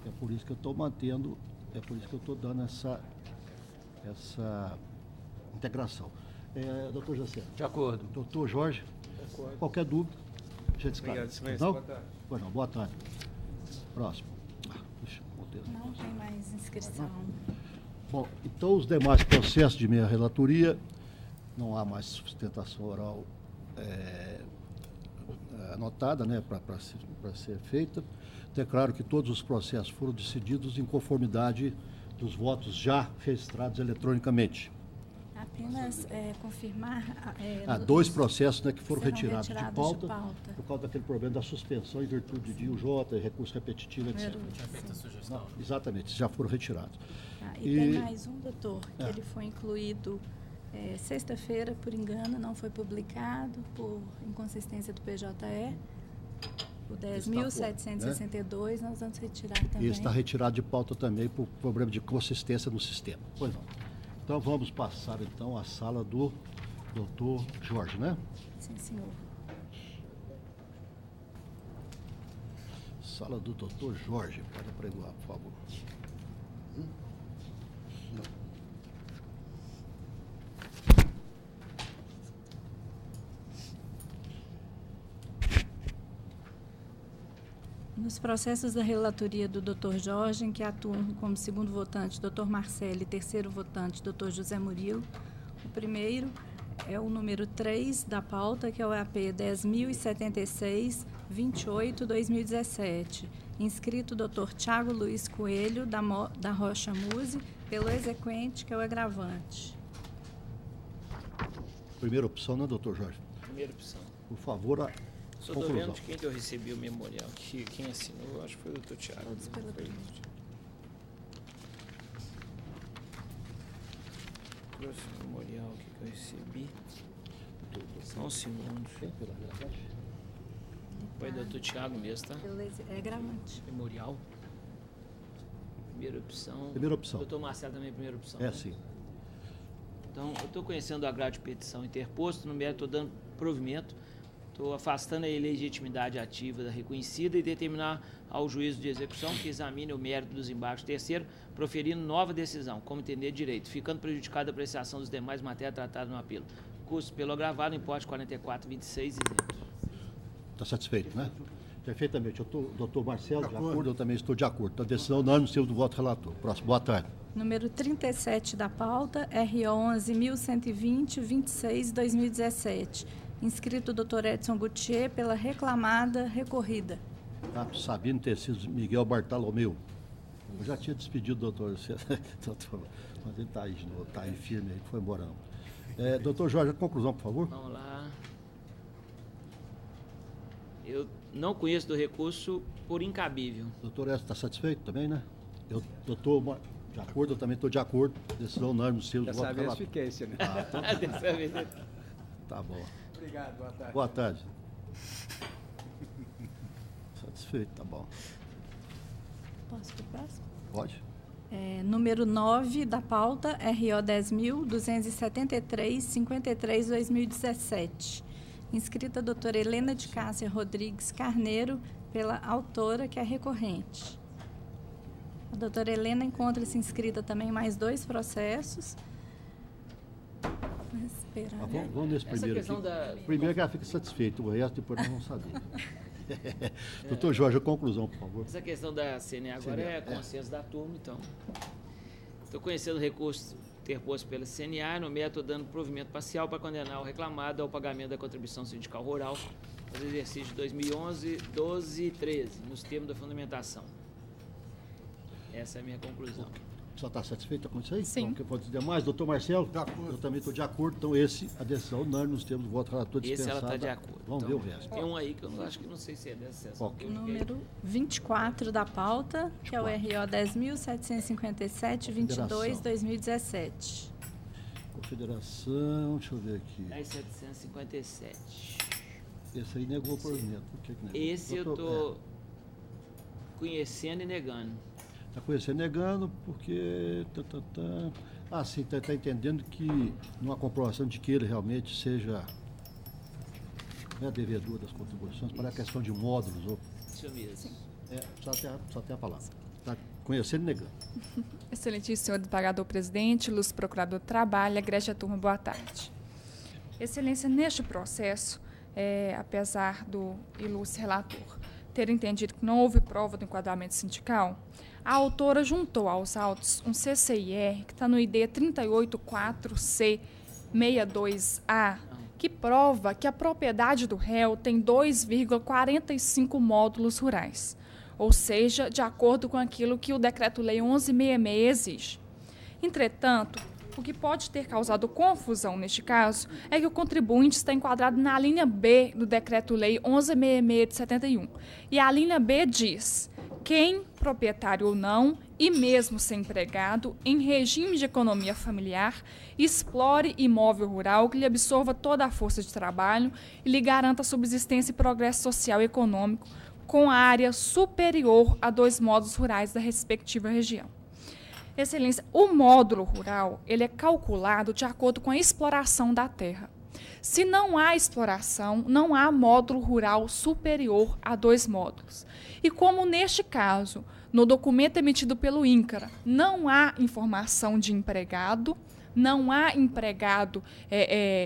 É por isso que eu estou mantendo, é por isso que eu estou dando essa integração. Doutor Jacé. De acordo. Doutor Jorge. De acordo. Qualquer dúvida? Obrigado, excelência. Não? Boa tarde. Pois não, boa tarde. Próximo. Não tem mais inscrição. Bom, então os demais processos de minha relatoria, não há mais sustentação oral anotada, né, para ser feita. Declaro que todos os processos foram decididos em conformidade dos votos já registrados eletronicamente. Apenas confirmar... Há dois processos, né, que foram serão retirados de retirados pauta, de pauta por causa daquele problema da suspensão em virtude de UJ, recurso repetitivo, etc. Não, exatamente, já foram retirados. E tem mais um, doutor, que ele foi incluído sexta-feira, por engano, não foi publicado por inconsistência do PJE. O 10.762, nós vamos retirar também. Esse está retirado de pauta também por problema de consistência no sistema. Pois não. Então vamos passar então à sala do doutor Jorge, né? Sim, senhor. Sala do doutor Jorge, pode apregoar, por favor. Nos processos da relatoria do Dr. Jorge, em que atuam como segundo votante Dr. Marcelo e terceiro votante Dr. José Murilo, o primeiro é o número 3 da pauta, que é o AP 10.076-28-2017, inscrito Dr. Tiago Luiz Coelho, da Rocha Muse, pelo exequente, que é o agravante. Primeira opção, né, doutor Jorge? Primeira opção. Por favor, Só estou vendo de quem que eu recebi o memorial, quem assinou, acho que foi o doutor Tiago. Todos pela primeira. Trouxe o memorial aqui que eu recebi. Só um segundo. Foi o doutor Tiago mesmo, tá? É agravante. Memorial. Primeira opção. Primeira opção. Doutor Marcelo também, primeira opção. É, né? sim. Então, eu estou conhecendo o agravo de petição interposto, no mérito estou dando provimento. Estou afastando a ilegitimidade ativa da reconhecida e determinar ao juízo de execução que examine o mérito dos embargos terceiro, proferindo nova decisão, como entender direito, ficando prejudicada a apreciação dos demais matérias tratadas no apelo. Custo pelo agravado, importe 44,26, isento. Está satisfeito, né? Perfeitamente. Doutor Marcelo, de acordo, eu também estou de acordo. Então, a decisão unânime do voto relator. Próximo, boa tarde. Número 37 da pauta, RO 11.120-26-2017. Inscrito o Dr. Edson Gutierrez pela reclamada recorrida. Sabino Tecidos Miguel Bartolomeu. Eu já tinha despedido o doutor, mas ele está aí firme, aí, foi embora não. Doutor Jorge, a conclusão, por favor. Vamos lá. Eu não conheço do recurso por incabível. Doutor Edson está satisfeito também, né? Doutor, de acordo, eu também estou de acordo. Decisão unânime do seu voto relator. Dessa vez fiquei, senhor. Dessa vez. Tá bom. Obrigado, boa tarde. Boa tarde. Satisfeito, tá bom. Posso para o próximo? Pode. Número 9 da pauta, RO 10.273-53-2017. Inscrita a doutora Helena de Cássia Rodrigues Carneiro, pela autora, que é recorrente. A doutora Helena encontra-se inscrita também em mais dois processos. Esperar, né? Vamos nesse primeiro aqui. Primeiro que ela fica satisfeita, o resto depois nós vamos saber. Doutor Jorge, a conclusão, por favor. Essa questão da CNE agora é consenso da turma, então. Estou conhecendo o recurso interposto pela CNA, no método dando provimento parcial para condenar o reclamado ao pagamento da contribuição sindical rural nos exercícios de 2011, 12 e 13, nos termos da fundamentação. Essa é a minha conclusão. Só está satisfeita com isso aí? Sim. Então, o que pode dizer mais? Doutor Marcelo? De acordo. Eu também estou de acordo. Então, a decisão unânime, nós temos o voto relator Esse dispensado. ela está de acordo. Vamos Então, ver o resto. Tem um aí que eu não sei se é dessa sessão. Qual? Número 24 da pauta, que é o RO 10.757, 22/2017. Confederação, deixa eu ver aqui. 10.757. Esse aí negou o provimento. Por que negou? Esse eu estou conhecendo e negando. Está conhecendo e negando porque... Ah, sim, está entendendo que numa comprovação de que ele realmente seja devedor das contribuições para a questão de módulos. Ou... Isso mesmo. Só tem a palavra. Está conhecendo e negando. Excelentíssimo senhor desembargador presidente, Luz Procurador do Trabalho, Egrégia Turma, boa tarde. Excelência, neste processo, apesar do ilustre relator ter entendido que não houve prova do enquadramento sindical, a autora juntou aos autos um CCIR, que está no ID 384C62A, que prova que a propriedade do réu tem 2,45 módulos rurais, ou seja, de acordo com aquilo que o Decreto-Lei 1166 exige. Entretanto, o que pode ter causado confusão neste caso é que o contribuinte está enquadrado na linha B do Decreto-Lei 1166 de 71. E a linha B diz: quem, proprietário ou não, e mesmo sem empregado, em regime de economia familiar, explore imóvel rural que lhe absorva toda a força de trabalho e lhe garanta subsistência e progresso social e econômico com a área superior a 2 módulos rurais da respectiva região. Excelência, o módulo rural ele é calculado de acordo com a exploração da terra. Se não há exploração, não há módulo rural superior a 2 módulos. E como neste caso, no documento emitido pelo INCRA, não há informação de empregado, não há empregado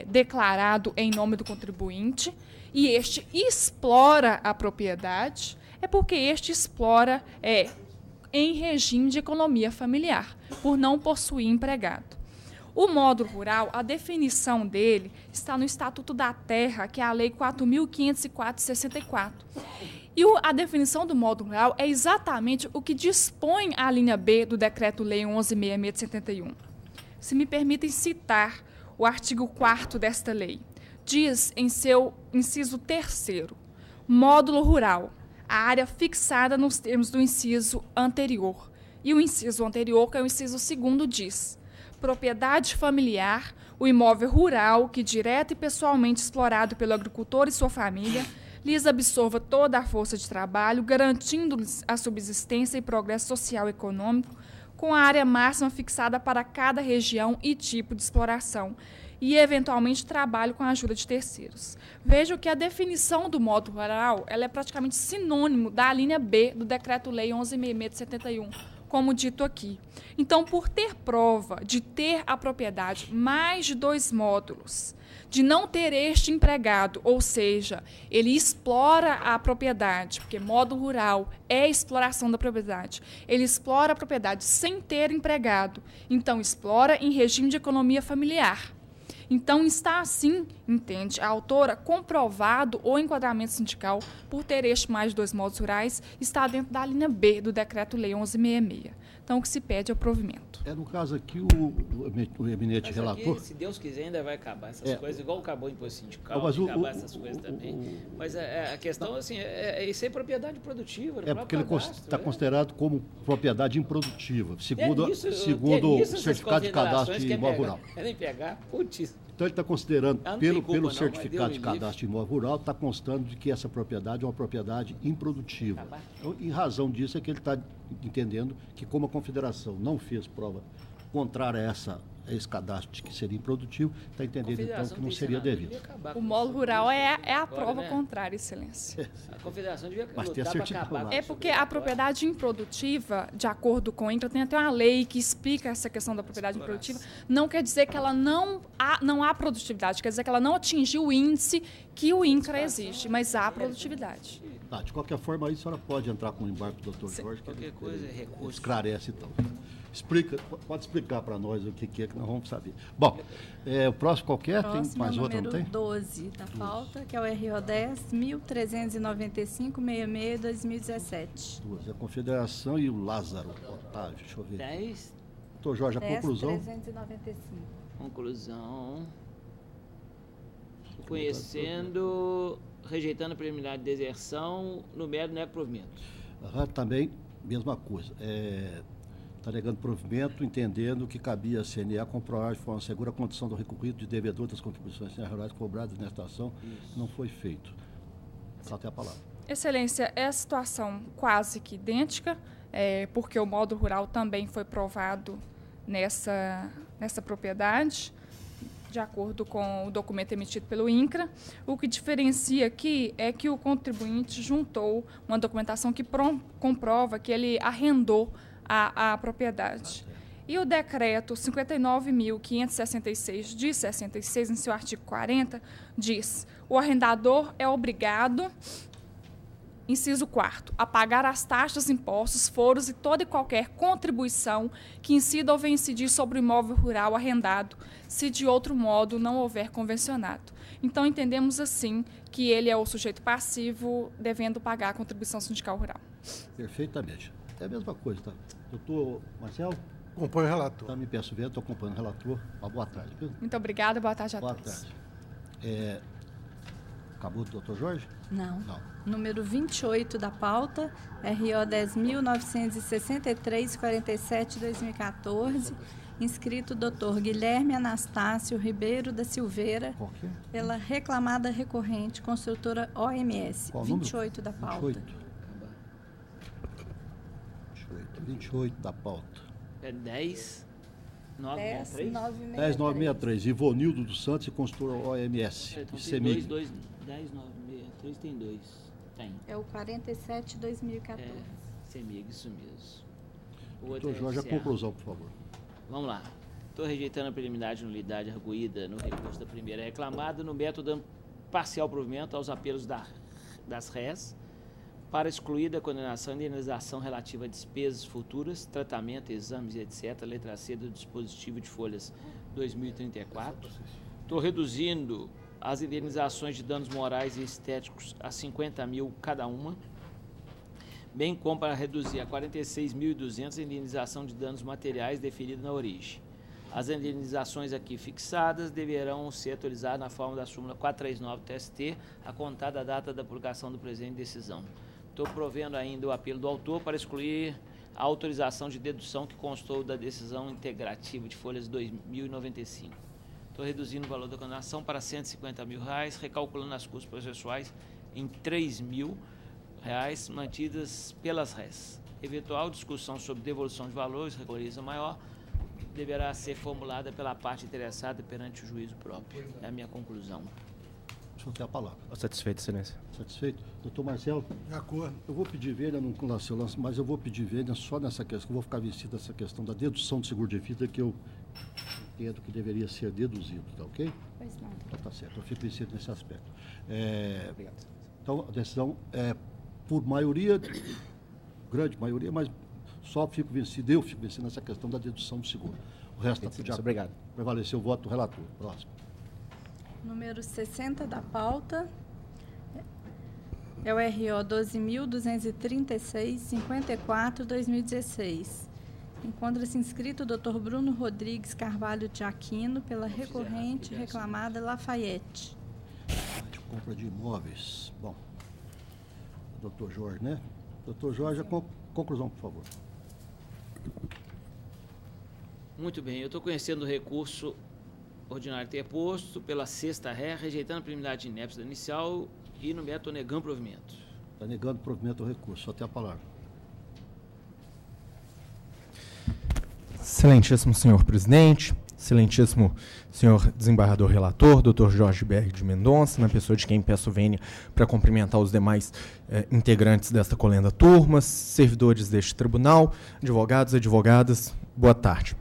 declarado em nome do contribuinte, e este explora a propriedade, é porque este explora em regime de economia familiar, por não possuir empregado. O módulo rural, a definição dele está no Estatuto da Terra, que é a Lei 4.504/64. E a definição do módulo rural é exatamente o que dispõe a linha B do Decreto-Lei 1166 de 71. Se me permitem citar o artigo 4º desta lei, diz em seu inciso 3º, módulo rural, a área fixada nos termos do inciso anterior. E o inciso anterior, que é o inciso 2º, diz: propriedade familiar, o imóvel rural que, direto e pessoalmente explorado pelo agricultor e sua família, lhes absorva toda a força de trabalho, garantindo-lhes a subsistência e progresso social e econômico, com a área máxima fixada para cada região e tipo de exploração, e, eventualmente, trabalho com a ajuda de terceiros. Vejo que a definição do módulo rural ela é praticamente sinônimo da linha B do Decreto-Lei 1166 de 71, como dito aqui. Então, por ter prova de ter a propriedade mais de 2 módulos, de não ter este empregado, ou seja, ele explora a propriedade, porque módulo rural é exploração da propriedade, ele explora a propriedade sem ter empregado, então explora em regime de economia familiar. Então, está assim, entende, a autora, comprovado o enquadramento sindical por ter este mais de 2 módulos rurais, está dentro da linha B do Decreto-Lei 1166. Então, o que se pede é o provimento. No caso aqui, o eminente relator... Aqui, se Deus quiser, ainda vai acabar essas coisas, igual acabou o imposto sindical, vai acabar essas coisas também. Mas a questão, assim, isso é propriedade produtiva. Porque ele está considerado como propriedade improdutiva, segundo o certificado de cadastro de imóvel rural. Querem pegar, putz. Então, ele está considerando, pelo certificado de cadastro de imóvel rural, está constando de que essa propriedade é uma propriedade improdutiva. Então, em razão disso, é que ele está entendendo que, como a Confederação não fez prova contrária a esse cadastro de que seria improdutivo, está entendendo, então, que não seria devido. O módulo rural é a prova contrária, Excelência. A Confederação devia lutar para acabar. É porque a propriedade improdutiva, de acordo com o INCRA, tem até uma lei que explica essa questão da propriedade improdutiva, não quer dizer que ela não há produtividade, quer dizer que ela não atingiu o índice que o INCRA exige, mas há produtividade. Tá, de qualquer forma, aí a senhora pode entrar com o embarque do Dr. Jorge. Qualquer coisa é recurso. Esclarece, então. Pode explicar para nós o que é que nós vamos saber. Bom, o próximo qualquer? Próximo tem mais outro, não tem? 12 da pauta, que é o RO 10 1395-66-2017. 12, a Confederação e o Lázaro. Otávio, deixa eu ver. 10. Dr. Jorge, a conclusão. 395. Conclusão. Rejeitando a preliminar de deserção no mero não é provimento. Também, mesma coisa. Está negando provimento, entendendo que cabia a CNA comprovar de forma segura a condição do recorrido de devedor das contribuições rurais cobradas nesta ação. Isso. Não foi feito. Só tem a palavra. Excelência, é a situação quase que idêntica, porque o modo rural também foi provado nessa propriedade, de acordo com o documento emitido pelo INCRA. O que diferencia aqui é que o contribuinte juntou uma documentação que comprova que ele arrendou a propriedade. E o decreto 59.566 de 66, em seu artigo 40, diz: o arrendador é obrigado, inciso 4º, a pagar as taxas, impostos, foros e toda e qualquer contribuição que incida ou venha incidir sobre o imóvel rural arrendado, se de outro modo não houver convencionado. Então, entendemos assim que ele é o sujeito passivo, devendo pagar a contribuição sindical rural. Perfeitamente. É a mesma coisa, tá? Doutor Marcelo? Acompanho o relator. Tá, me peço ver, estou acompanhando o relator. Boa tarde. Viu? Muito obrigada, boa tarde a todos. Boa tarde. Acabou do doutor Jorge? Não. Número 28 da pauta, RO 10.963-47-2014, inscrito Dr. Guilherme Anastácio Ribeiro da Silveira, pela reclamada recorrente, construtora OMS. Qual 28 da pauta. 28 da pauta. É 10.963? 10.963. Ivonildo dos Santos e construtora OMS. Então tem 10.963 tem 2. Tem. É o 47/2014. CEMIG, isso mesmo. Doutor Jorge, a conclusão, por favor. Vamos lá. Estou rejeitando a preliminar de nulidade arguída no recurso da primeira reclamada no método parcial provimento aos apelos das RES para excluir da condenação a indenização relativa a despesas futuras, tratamento, exames, etc., letra C do dispositivo de folhas 2034. Estou reduzindo as indenizações de danos morais e estéticos a 50 mil cada uma, bem como para reduzir a 46.200 a indenização de danos materiais deferida na origem. As indenizações aqui fixadas deverão ser atualizadas na forma da súmula 439 TST, a contar da data da publicação do presente decisão. Estou provendo ainda o apelo do autor para excluir a autorização de dedução que constou da decisão integrativa de folhas 2095. Estou reduzindo o valor da condenação para R$150 mil, recalculando as custas processuais em R$3.000 mantidas pelas RES. Eventual discussão sobre devolução de valores, regulariza maior, deverá ser formulada pela parte interessada perante o juízo próprio. É a minha conclusão. Deixa eu ter a palavra. Satisfeito, excelência. Satisfeito? Doutor Marcelo? De acordo. Eu vou pedir vênia, não lancei o lance, mas eu vou pedir vênia só nessa questão, eu vou ficar vencido nessa questão da dedução de seguro de vida, que eu entendo que deveria ser deduzido, tá ok? Pois não. Então tá certo, eu fico vencido nesse aspecto. Obrigado. Então, a decisão é por maioria, grande maioria, mas eu fico vencido nessa questão da dedução do seguro. O resto está tudo. Obrigado. Prevaleceu o voto do relator. Próximo. Número 60 da pauta é o RO 12.236-54/2016. Encontra-se inscrito o Dr. Bruno Rodrigues Carvalho de Aquino pela recorrente reclamada Lafayette. De compra de imóveis. Bom, doutor Jorge, né? Doutor Jorge, a conclusão, por favor. Muito bem, eu estou conhecendo o recurso ordinário interposto pela sexta ré, rejeitando a preliminar de inépcia inicial e no método negando provimento. Está negando provimento do recurso, só tem a palavra. Excelentíssimo senhor presidente, excelentíssimo senhor desembargador relator, doutor Jorge Berg de Mendonça, na pessoa de quem peço vênia para cumprimentar os demais integrantes desta colenda turma, servidores deste tribunal, advogados, advogadas, boa tarde.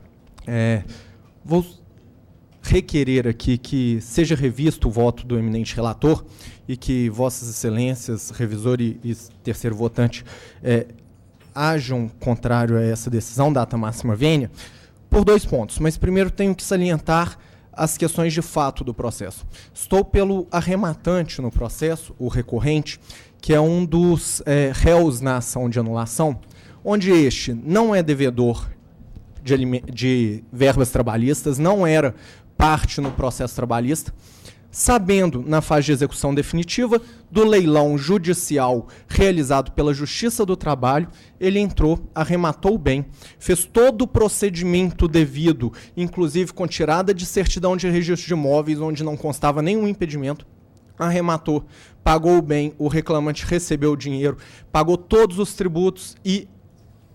Vou requerer aqui que seja revisto o voto do eminente relator e que Vossas Excelências, revisor e terceiro votante, hajam contrário a essa decisão, data máxima vênia, por 2 pontos. Mas primeiro tenho que salientar as questões de fato do processo. Estou pelo arrematante no processo, o recorrente, que é um dos réus na ação de anulação, onde este não é devedor de verbas trabalhistas, não era parte no processo trabalhista, sabendo, na fase de execução definitiva, do leilão judicial realizado pela Justiça do Trabalho, ele entrou, arrematou o bem, fez todo o procedimento devido, inclusive com tirada de certidão de registro de imóveis, onde não constava nenhum impedimento, arrematou, pagou o bem, o reclamante recebeu o dinheiro, pagou todos os tributos e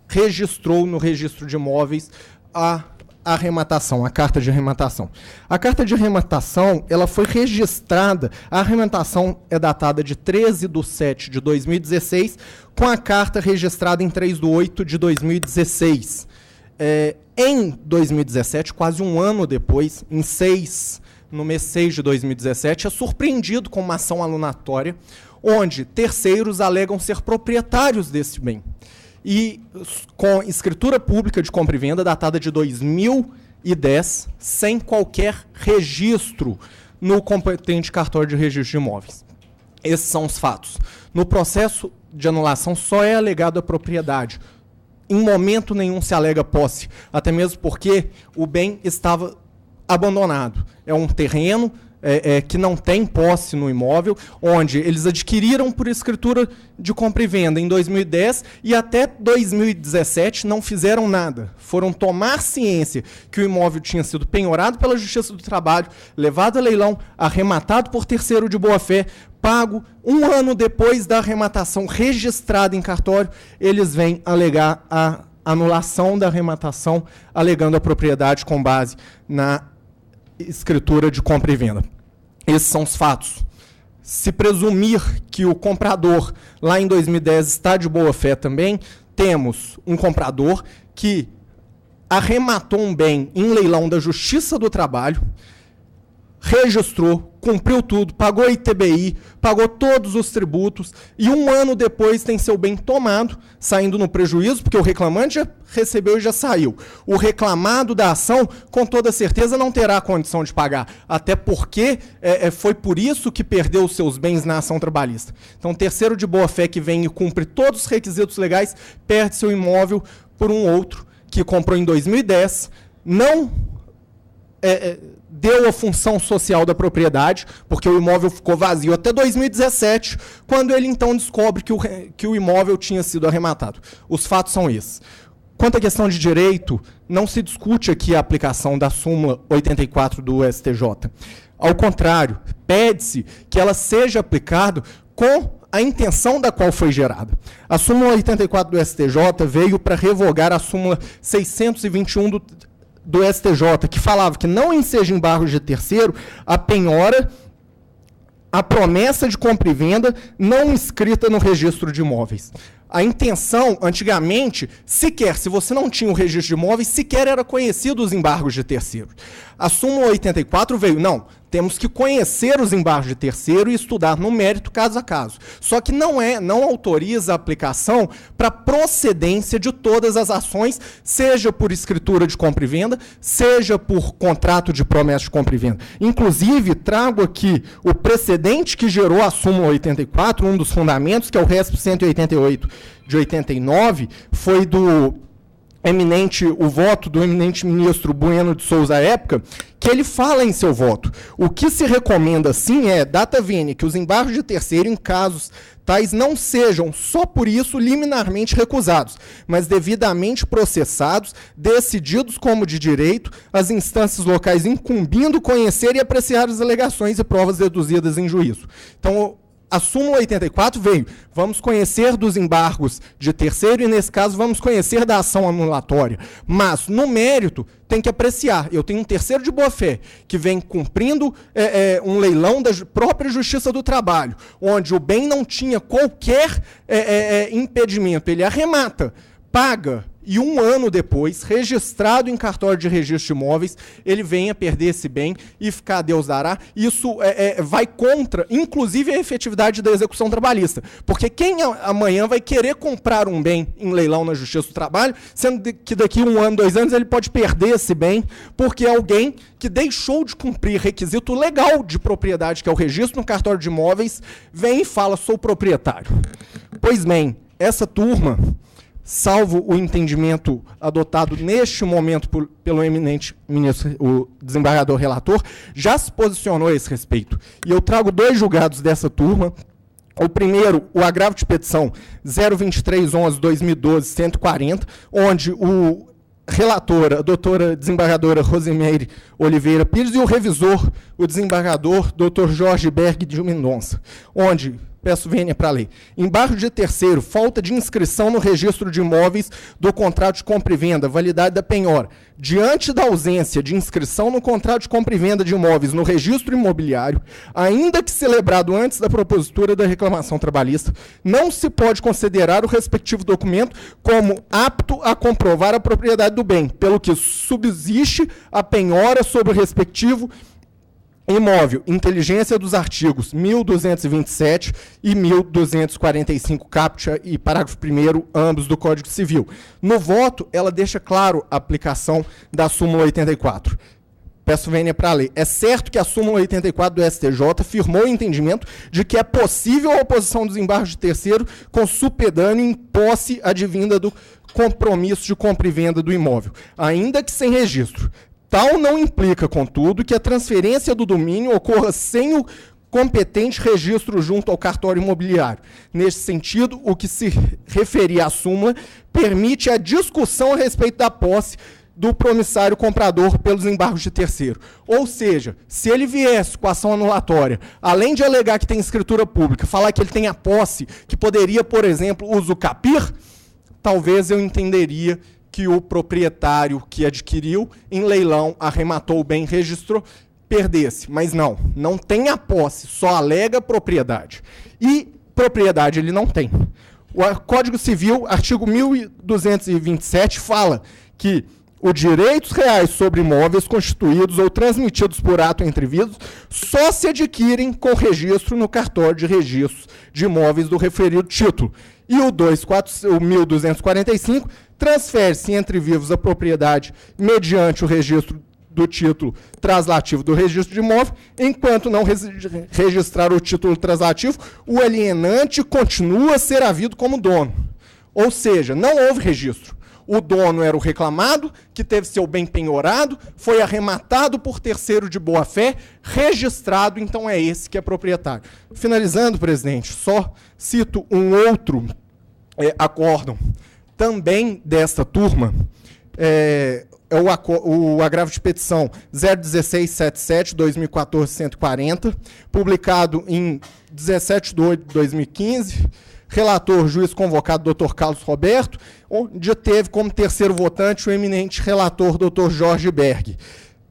registrou no registro de imóveis a arrematação, a carta de arrematação. A carta de arrematação, ela foi registrada, a arrematação é datada de 13/7/2016, com a carta registrada em 3/8/2016. Em 2017, quase um ano depois, no mês 6 de 2017, é surpreendido com uma ação alunatória, onde terceiros alegam ser proprietários desse bem. E com escritura pública de compra e venda datada de 2010, sem qualquer registro no competente cartório de registro de imóveis. Esses são os fatos. No processo de anulação só é alegado a propriedade. Em momento nenhum se alega posse, até mesmo porque o bem estava abandonado. É um terreno que não tem posse no imóvel, onde eles adquiriram por escritura de compra e venda em 2010 e até 2017 não fizeram nada. Foram tomar ciência que o imóvel tinha sido penhorado pela Justiça do Trabalho, levado a leilão, arrematado por terceiro de boa-fé, pago. Um ano depois da arrematação registrada em cartório, eles vêm alegar a anulação da arrematação, alegando a propriedade com base na escritura de compra e venda. Esses são os fatos. Se presumir que o comprador, lá em 2010, está de boa fé também, temos um comprador que arrematou um bem em leilão da Justiça do Trabalho, registrou, cumpriu tudo, pagou ITBI, pagou todos os tributos e um ano depois tem seu bem tomado, saindo no prejuízo, porque o reclamante já recebeu e já saiu. O reclamado da ação, com toda certeza, não terá condição de pagar, até porque foi por isso que perdeu os seus bens na ação trabalhista. Então, terceiro de boa-fé que vem e cumpre todos os requisitos legais, perde seu imóvel por um outro que comprou em 2010, não deu a função social da propriedade, porque o imóvel ficou vazio até 2017, quando ele então descobre que o imóvel tinha sido arrematado. Os fatos são esses. Quanto à questão de direito, não se discute aqui a aplicação da súmula 84 do STJ. Ao contrário, pede-se que ela seja aplicada com a intenção da qual foi gerada. A súmula 84 do STJ veio para revogar a súmula 621 do STJ, que falava que não enseja embargos de terceiro a penhora, a promessa de compra e venda não inscrita no registro de imóveis. A intenção, antigamente, sequer, se você não tinha o registro de imóveis, sequer era conhecido os embargos de terceiro. A súmula 84 veio, não, temos que conhecer os embargos de terceiro e estudar no mérito caso a caso. Só que não autoriza a aplicação para procedência de todas as ações, seja por escritura de compra e venda, seja por contrato de promessa de compra e venda. Inclusive, trago aqui o precedente que gerou a súmula 84, um dos fundamentos, que é o RESP 188 de 89, foi o voto do eminente ministro Bueno de Souza à época, que ele fala em seu voto. O que se recomenda, sim, data vênia, que os embargos de terceiro em casos tais não sejam, só por isso, liminarmente recusados, mas devidamente processados, decididos como de direito, as instâncias locais incumbindo conhecer e apreciar as alegações e provas deduzidas em juízo. Então, a súmula 84 veio, vamos conhecer dos embargos de terceiro e, nesse caso, vamos conhecer da ação anulatória. Mas, no mérito, tem que apreciar. Eu tenho um terceiro de boa-fé, que vem cumprindo um leilão da própria Justiça do Trabalho, onde o bem não tinha qualquer impedimento. Ele arremata, paga e 1 ano depois, registrado em cartório de registro de imóveis, ele venha perder esse bem e ficar a Deus dará. Isso vai contra, inclusive, a efetividade da execução trabalhista. Porque quem amanhã vai querer comprar um bem em leilão na Justiça do Trabalho, sendo que daqui 1 ano, 2 anos, ele pode perder esse bem, porque alguém que deixou de cumprir requisito legal de propriedade, que é o registro no cartório de imóveis, vem e fala, sou proprietário. Pois bem, essa turma, salvo o entendimento adotado neste momento pelo eminente ministro, o desembargador relator, já se posicionou a esse respeito. E eu trago 2 julgados dessa turma. O primeiro, o agravo de petição 02311-2012-140, onde o relatora, a doutora desembargadora Rosimeire Oliveira Pires, e o revisor, o desembargador Dr. Jorge Berg de Mendonça, onde... Peço vênia para ler. Embargo de terceiro, falta de inscrição no registro de imóveis do contrato de compra e venda, validade da penhora. Diante da ausência de inscrição no contrato de compra e venda de imóveis no registro imobiliário, ainda que celebrado antes da propositura da reclamação trabalhista, não se pode considerar o respectivo documento como apto a comprovar a propriedade do bem, pelo que subsiste a penhora sobre o respectivo imóvel, inteligência dos artigos 1227 e 1245, caput e parágrafo 1º, ambos do Código Civil. No voto, ela deixa claro a aplicação da súmula 84. Peço vênia para ler. É certo que a súmula 84 do STJ firmou o entendimento de que é possível a oposição dos embargos de terceiro com supedâneo em posse advinda do compromisso de compra e venda do imóvel, ainda que sem registro. Tal não implica, contudo, que a transferência do domínio ocorra sem o competente registro junto ao cartório imobiliário. Neste sentido, o que se referia à súmula permite a discussão a respeito da posse do promissário comprador pelos embargos de terceiro. Ou seja, se ele viesse com a ação anulatória, além de alegar que tem escritura pública, falar que ele tem a posse, que poderia, por exemplo, usucapir, talvez eu entenderia que o proprietário que adquiriu em leilão, arrematou o bem, registrou, perdesse. Mas não tem a posse, só alega propriedade. E propriedade ele não tem. O Código Civil, artigo 1227, fala que os direitos reais sobre imóveis constituídos ou transmitidos por ato entre vivos só se adquirem com registro no cartório de registros de imóveis do referido título. E o 1245 transfere-se entre vivos a propriedade mediante o registro do título translativo do registro de imóvel, enquanto não registrar o título translativo, o alienante continua a ser havido como dono. Ou seja, não houve registro. O dono era o reclamado, que teve seu bem penhorado, foi arrematado por terceiro de boa-fé, registrado, então é esse que é proprietário. Finalizando, presidente, só cito um outro acórdão, também desta turma, o agravo de petição 01677-2014-140, publicado em 17/8/2015, relator, juiz convocado, Dr. Carlos Roberto, onde teve como terceiro votante o eminente relator, Dr. Jorge Berg.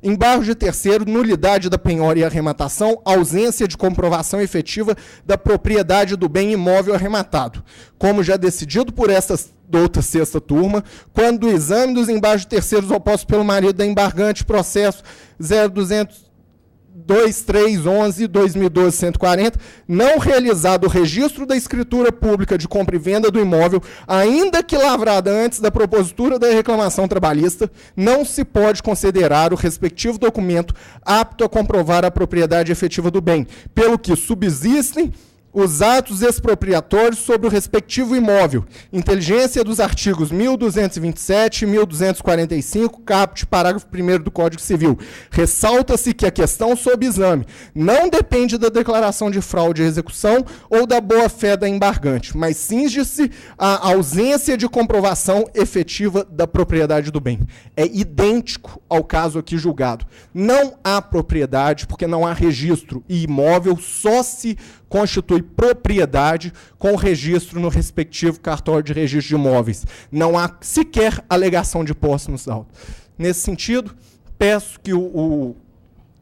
Embargo de terceiro, nulidade da penhora e arrematação, ausência de comprovação efetiva da propriedade do bem imóvel arrematado. Como já decidido por esta outra sexta turma, quando o exame dos embargos de terceiros opostos pelo marido da embargante, processo 022311-2012-140, não realizado o registro da escritura pública de compra e venda do imóvel, ainda que lavrada antes da propositura da reclamação trabalhista, não se pode considerar o respectivo documento apto a comprovar a propriedade efetiva do bem, pelo que subsistem os atos expropriatórios sobre o respectivo imóvel, inteligência dos artigos 1227 e 1245, caput, parágrafo 1º do Código Civil. Ressalta-se que a questão sob exame não depende da declaração de fraude à execução ou da boa-fé da embargante, mas cinge-se à ausência de comprovação efetiva da propriedade do bem. É idêntico ao caso aqui julgado. Não há propriedade porque não há registro, e imóvel só se constitui propriedade com registro no respectivo cartório de registro de imóveis. Não há sequer alegação de posse nos autos. Nesse sentido, peço que o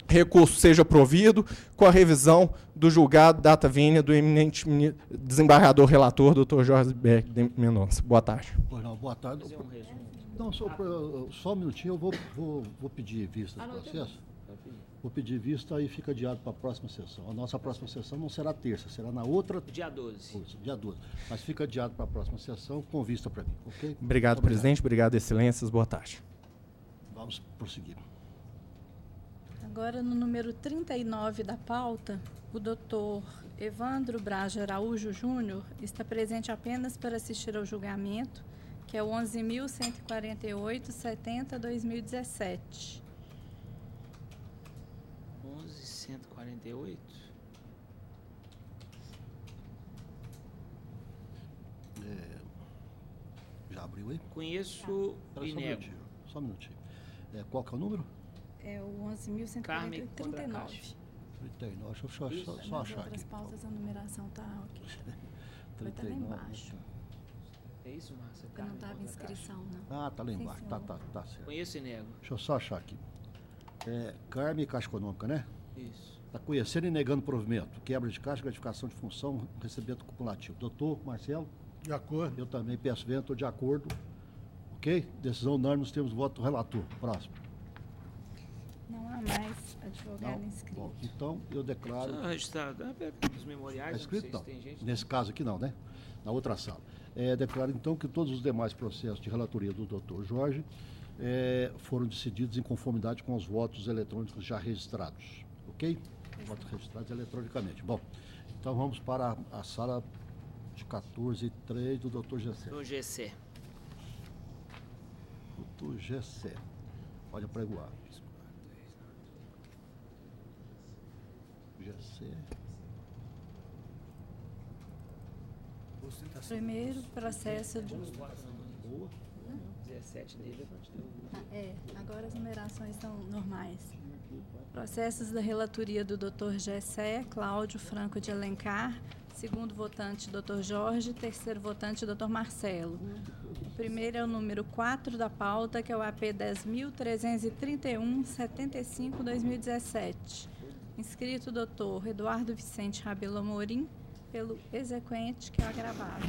recurso seja provido com a revisão do julgado data vênia do eminente desembargador relator, doutor Jorge Berg de Mendonça. Boa tarde. Pois não, boa tarde. Não, só um minutinho, eu vou pedir vista do processo. Vou pedir vista e fica adiado para a próxima sessão. A nossa próxima sessão não será terça, será na outra... Dia 12. Dia 12. Mas fica adiado para a próxima sessão com vista para mim, ok? Obrigado, presidente. Obrigado, excelências. Boa tarde. Vamos prosseguir. Agora, no número 39 da pauta, o doutor Evandro Braga Araújo Júnior está presente apenas para assistir ao julgamento, que é o 11.148/70/2017. 11.148? Já abriu aí? Conheço e nego. Só um minutinho. Qual que é o número? É o 11.139. 39. Deixa eu só achar aqui. Nas outras pautas a numeração está aqui. Vai estar lá embaixo. É isso, Márcia? Porque não estava inscrição, não. Ah, tá lá embaixo. Tá certo. Conheço e nego. Deixa eu só achar aqui. Carme e Caixa Econômica, né? Isso. Está conhecendo e negando provimento, quebra de caixa, gratificação de função, recebimento cumulativo. Doutor Marcelo? De acordo. Eu também peço vênia, estou de acordo. Ok? Decisão unânime, nós temos voto do relator. Próximo. Não há mais advogado inscrito. Bom, então, eu declaro... Só registrado. Os memoriais, Está escrito? não sei se tem gente. Nesse caso aqui não, né? Na outra sala. Declaro, então, que todos os demais processos de relatoria do doutor Jorge foram decididos em conformidade com os votos eletrônicos já registrados. Ok? Votos registrados eletronicamente. Bom, então vamos para a sala de 14:03 do doutor Gessé. Do GC. Doutor Gessé. Pode apregoar. Gessé. Primeiro processo de... Boa. 17 dele. Agora as numerações são normais. Processos da relatoria do Dr. Gessé Cláudio Franco de Alencar, segundo votante Dr. Jorge, terceiro votante Dr. Marcelo. O primeiro é o número 4 da pauta, que é o AP 10.331/75/2017. Inscrito Dr. Eduardo Vicente Rabelo Amorim, pelo exequente, que é o agravado.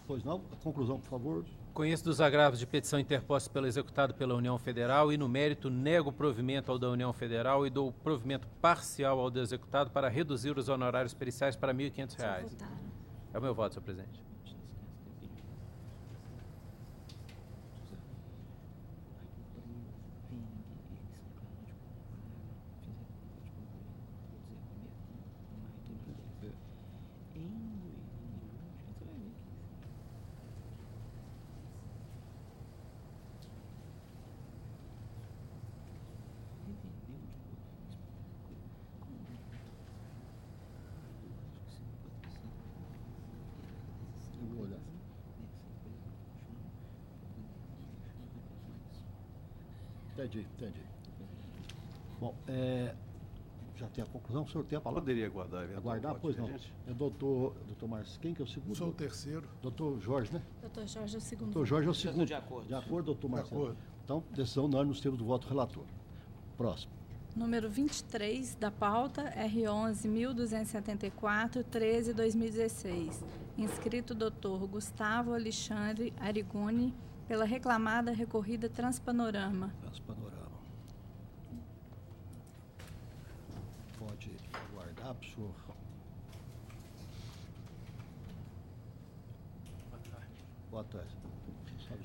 Pois não? A conclusão, por favor. Conheço dos agravos de petição interposta pelo executado pela União Federal e, no mérito, nego o provimento ao da União Federal e dou provimento parcial ao do executado para reduzir os honorários periciais para R$ 1.500. É o meu voto, senhor presidente. Entendi. Bom, já tem a conclusão, o senhor tem a palavra? Poderia aguardar. Aguardar? Pois não. Doutor Marcos, quem que é o segundo? Sou o terceiro. Doutor Jorge, né? Doutor Jorge é o segundo. Doutor Jorge é o segundo. De acordo. De acordo, doutor Marcelo. De acordo. Então, decisão unânime nos termos do voto relator. Próximo. Número 23 da pauta, R11.274/13/2016. Inscrito Dr. Gustavo Alexandre Arigoni, pela reclamada recorrida Transpanorama. Pode aguardar, senhor. Boa tarde.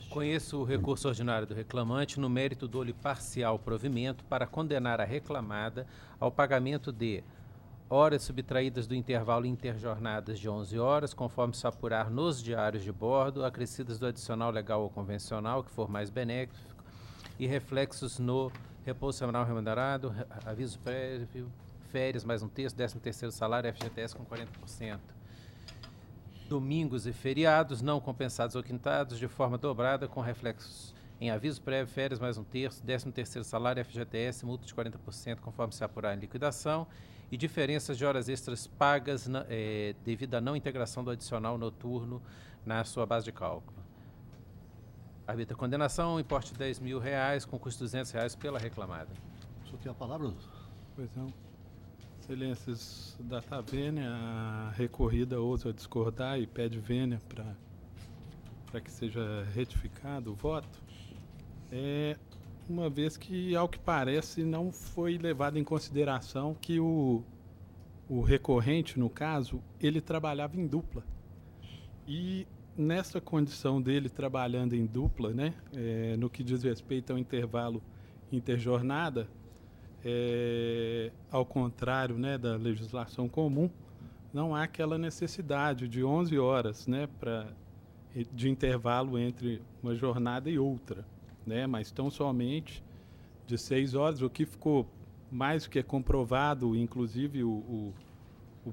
Conheço o recurso ordinário do reclamante no mérito dou-lhe parcial provimento para condenar a reclamada ao pagamento de horas subtraídas do intervalo interjornadas de 11 horas, conforme se apurar nos diários de bordo, acrescidas do adicional legal ou convencional, que for mais benéfico, e reflexos no repouso semanal remunerado, aviso prévio, férias mais um terço, 13º salário, FGTS com 40%. Domingos e feriados não compensados ou quintados de forma dobrada, com reflexos em aviso prévio, férias mais um terço, 13º salário, FGTS, multa de 40%, conforme se apurar em liquidação, e diferenças de horas extras pagas devido à não integração do adicional noturno na sua base de cálculo. Arbitra a condenação, importe de R$10.000, com custo de R$200 pela reclamada. O senhor tem a palavra? Pois não. Excelências, data vênia, a recorrida ousa discordar e pede vênia para que seja retificado o voto, uma vez que, ao que parece, não foi levado em consideração que o recorrente, no caso, ele trabalhava em dupla. E nessa condição dele trabalhando em dupla, né, no que diz respeito ao intervalo interjornada, ao contrário, né, da legislação comum, não há aquela necessidade de 11 horas, né, de intervalo entre uma jornada e outra, né, mas tão somente de 6 horas, o que ficou mais do que comprovado, inclusive o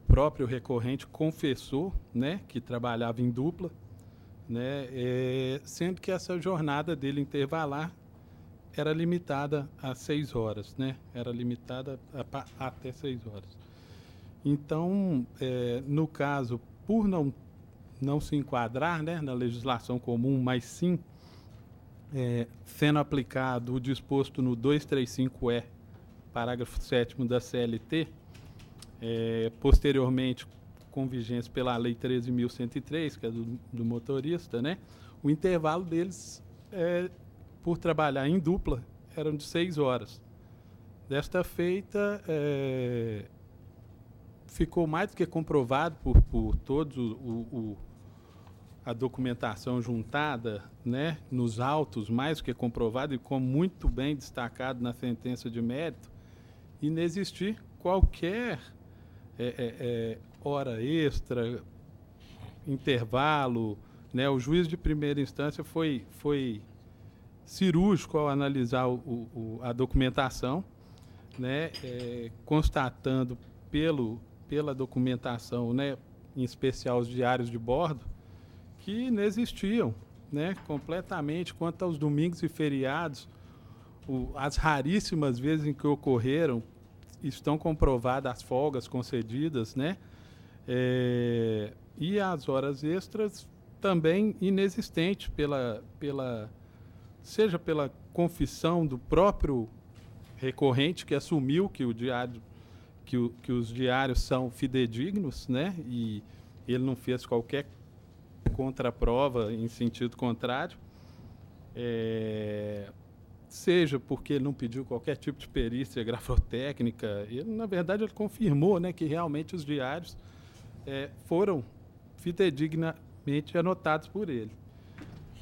próprio recorrente confessou, né, que trabalhava em dupla, né, sendo que essa jornada dele intervalar era limitada a 6 horas, né, era limitada até 6 horas. Então, no caso, por não se enquadrar, né, na legislação comum, mas sim sendo aplicado o disposto no 235E, parágrafo 7º da CLT, posteriormente com vigência pela Lei 13.103, que é do motorista, né, o intervalo deles, por trabalhar em dupla, eram de 6 horas. Desta feita, ficou mais do que comprovado por todos a documentação juntada, né, nos autos, mais do que comprovado e como muito bem destacado na sentença de mérito, inexistir qualquer hora extra, intervalo, né? O juiz de primeira instância foi cirúrgico ao analisar a documentação, né, constatando pela documentação, né, em especial os diários de bordo, que não existiam, né, completamente. Quanto aos domingos e feriados, as raríssimas vezes em que ocorreram, estão comprovadas as folgas concedidas, né, e as horas extras também inexistentes, seja pela confissão do próprio recorrente, que assumiu que que os diários são fidedignos, né, e ele não fez qualquer contraprova em sentido contrário, seja porque ele não pediu qualquer tipo de perícia grafotécnica. Ele, na verdade, ele confirmou, né, que realmente os diários foram fidedignamente anotados por ele.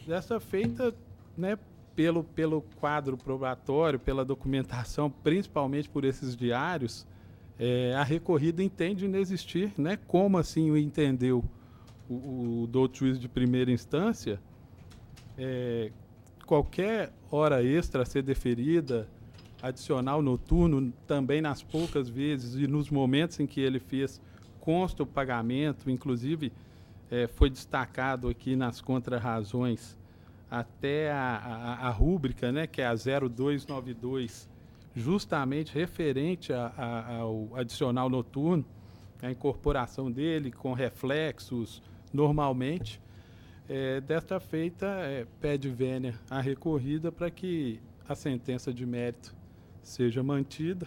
Dessa feita, né, pelo quadro probatório, pela documentação, principalmente por esses diários, a recorrida entende inexistir, né, como assim o entendeu o doutor juiz de primeira instância, qualquer hora extra a ser deferida, adicional noturno, também nas poucas vezes e nos momentos em que ele fez, consta o pagamento, inclusive foi destacado aqui nas contrarrazões até a rúbrica, né, que é a 0292, justamente referente ao adicional noturno, a incorporação dele com reflexos normalmente. Desta feita, pede vênia a recorrida para que a sentença de mérito seja mantida,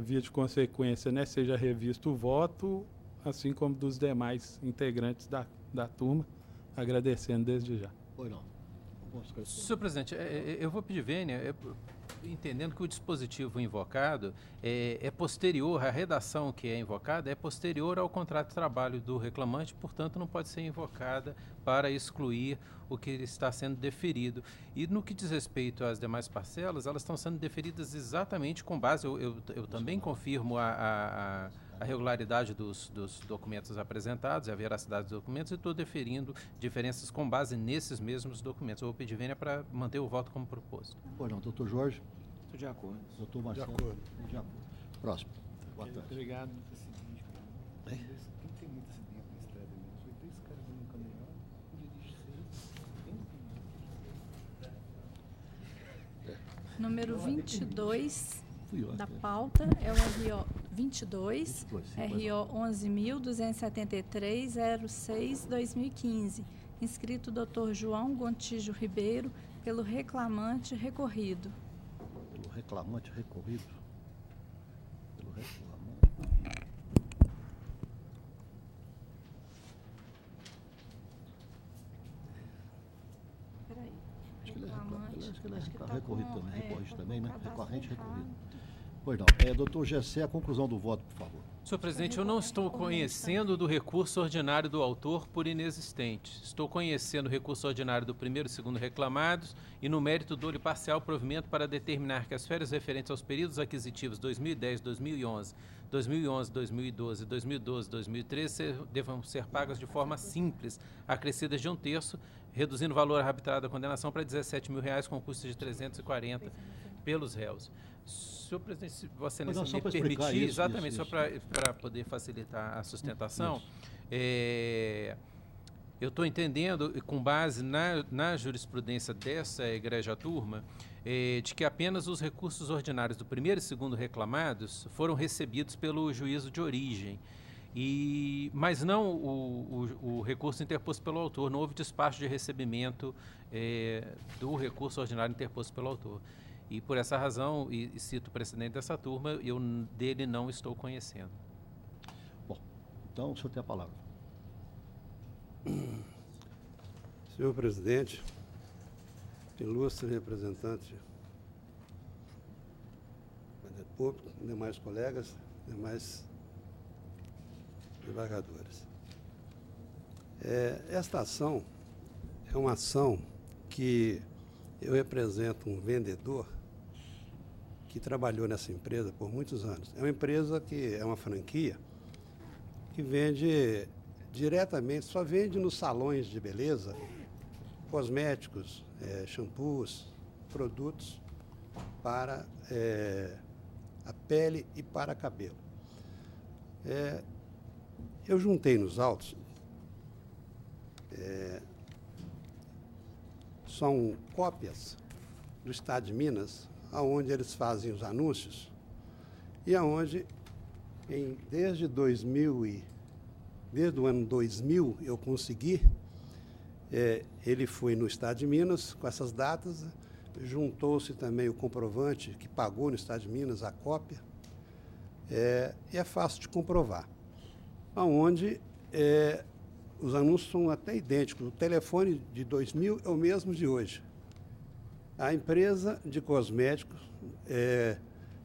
via de consequência, né, seja revisto o voto, assim como dos demais integrantes da turma, agradecendo desde já. Pois não. Senhor presidente, eu vou pedir vênia, entendendo que o dispositivo invocado é posterior, a redação que é invocada é posterior ao contrato de trabalho do reclamante, portanto não pode ser invocada para excluir o que está sendo deferido. E no que diz respeito às demais parcelas, elas estão sendo deferidas exatamente com base, eu também confirmo a regularidade dos documentos apresentados, a veracidade dos documentos, e estou deferindo diferenças com base nesses mesmos documentos. Eu vou pedir vênia para manter o voto como proposto. Pois não, doutor Jorge? Estou de acordo. Doutor Marcelo? De acordo. De acordo. Próximo. Boa tarde. Obrigado. Quem tem muito acidente na estrada mesmo? Foi 3 caras num caminhão, dirige 6. Número 22 da pauta é o RO 22, RO 11.273.06/2015, inscrito Dr. João Gontijo Ribeiro, pelo reclamante recorrido. Pelo reclamante recorrido. Pelo reclamante. Peraí. Acho que ele é Acho que tá recorrido com, também, recorrido também, né? cadastro Recorrente errado. recorrido. Pois não. Doutor Gessé, a conclusão do voto, por favor. Senhor presidente, eu não estou conhecendo do recurso ordinário do autor por inexistente. Estou conhecendo o recurso ordinário do primeiro e segundo reclamados e, no mérito, dou-lhe parcial provimento para determinar que as férias referentes aos períodos aquisitivos 2010, 2011, 2011, 2012, 2012, 2013 devam ser pagas de forma simples, acrescidas de 1/3, reduzindo o valor arbitrado da condenação para R$17 mil, com custo de 340 pelos réus. Senhor presidente, se Vossa Excelência me permitir, exatamente, só para poder facilitar a sustentação, eu estou entendendo, com base na jurisprudência dessa egrégia turma, de que apenas os recursos ordinários do primeiro e segundo reclamados foram recebidos pelo juízo de origem, mas não o recurso interposto pelo autor. Não houve despacho de recebimento do recurso ordinário interposto pelo autor. E por essa razão, e cito o precedente dessa turma, eu dele não estou conhecendo. Bom, então o senhor tem a palavra. Senhor presidente, ilustre representante do público, demais colegas, demais desembargadores. Esta ação é uma ação que eu represento um vendedor que trabalhou nessa empresa por muitos anos. É uma empresa que é uma franquia que vende diretamente, só vende nos salões de beleza, cosméticos, shampoos, produtos para a pele e para cabelo. Eu juntei nos autos, são cópias do Estado de Minas, onde eles fazem os anúncios, e aonde, desde o ano 2000, eu consegui, ele foi no Estado de Minas, com essas datas, juntou-se também o comprovante que pagou no Estado de Minas, a cópia, e é fácil de comprovar, aonde os anúncios são até idênticos. O telefone de 2000 é o mesmo de hoje. A empresa de cosméticos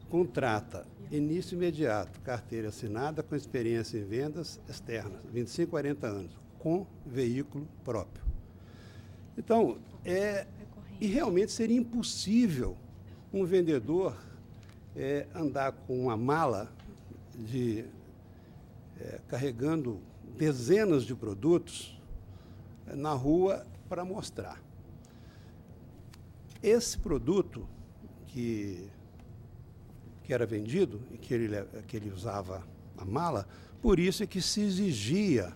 contrata início imediato, carteira assinada com experiência em vendas externas, 25, 40 anos, com veículo próprio. Então, e realmente seria impossível um vendedor andar com uma mala carregando dezenas de produtos na rua para mostrar. Esse produto que era vendido e que ele usava a mala, por isso é que se exigia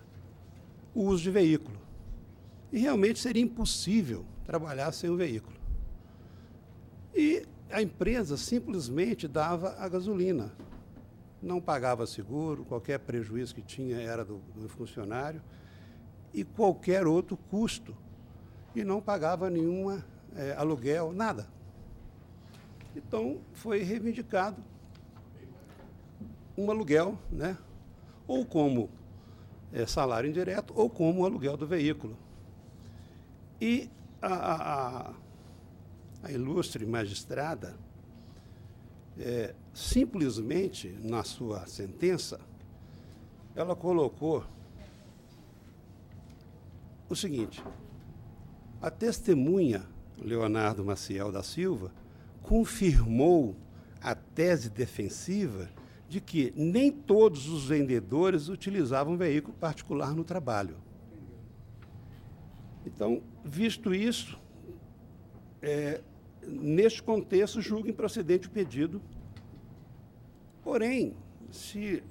o uso de veículo. E realmente seria impossível trabalhar sem o veículo. E a empresa simplesmente dava a gasolina. Não pagava seguro, qualquer prejuízo que tinha era do funcionário e qualquer outro custo. E não pagava nenhuma aluguel, nada. Então, foi reivindicado um aluguel, né? Ou como salário indireto, ou como aluguel do veículo. E a ilustre magistrada, simplesmente, na sua sentença, ela colocou o seguinte: a testemunha Leonardo Maciel da Silva confirmou a tese defensiva de que nem todos os vendedores utilizavam veículo particular no trabalho. Então, visto isso, neste contexto, julgo improcedente o pedido. Porém, se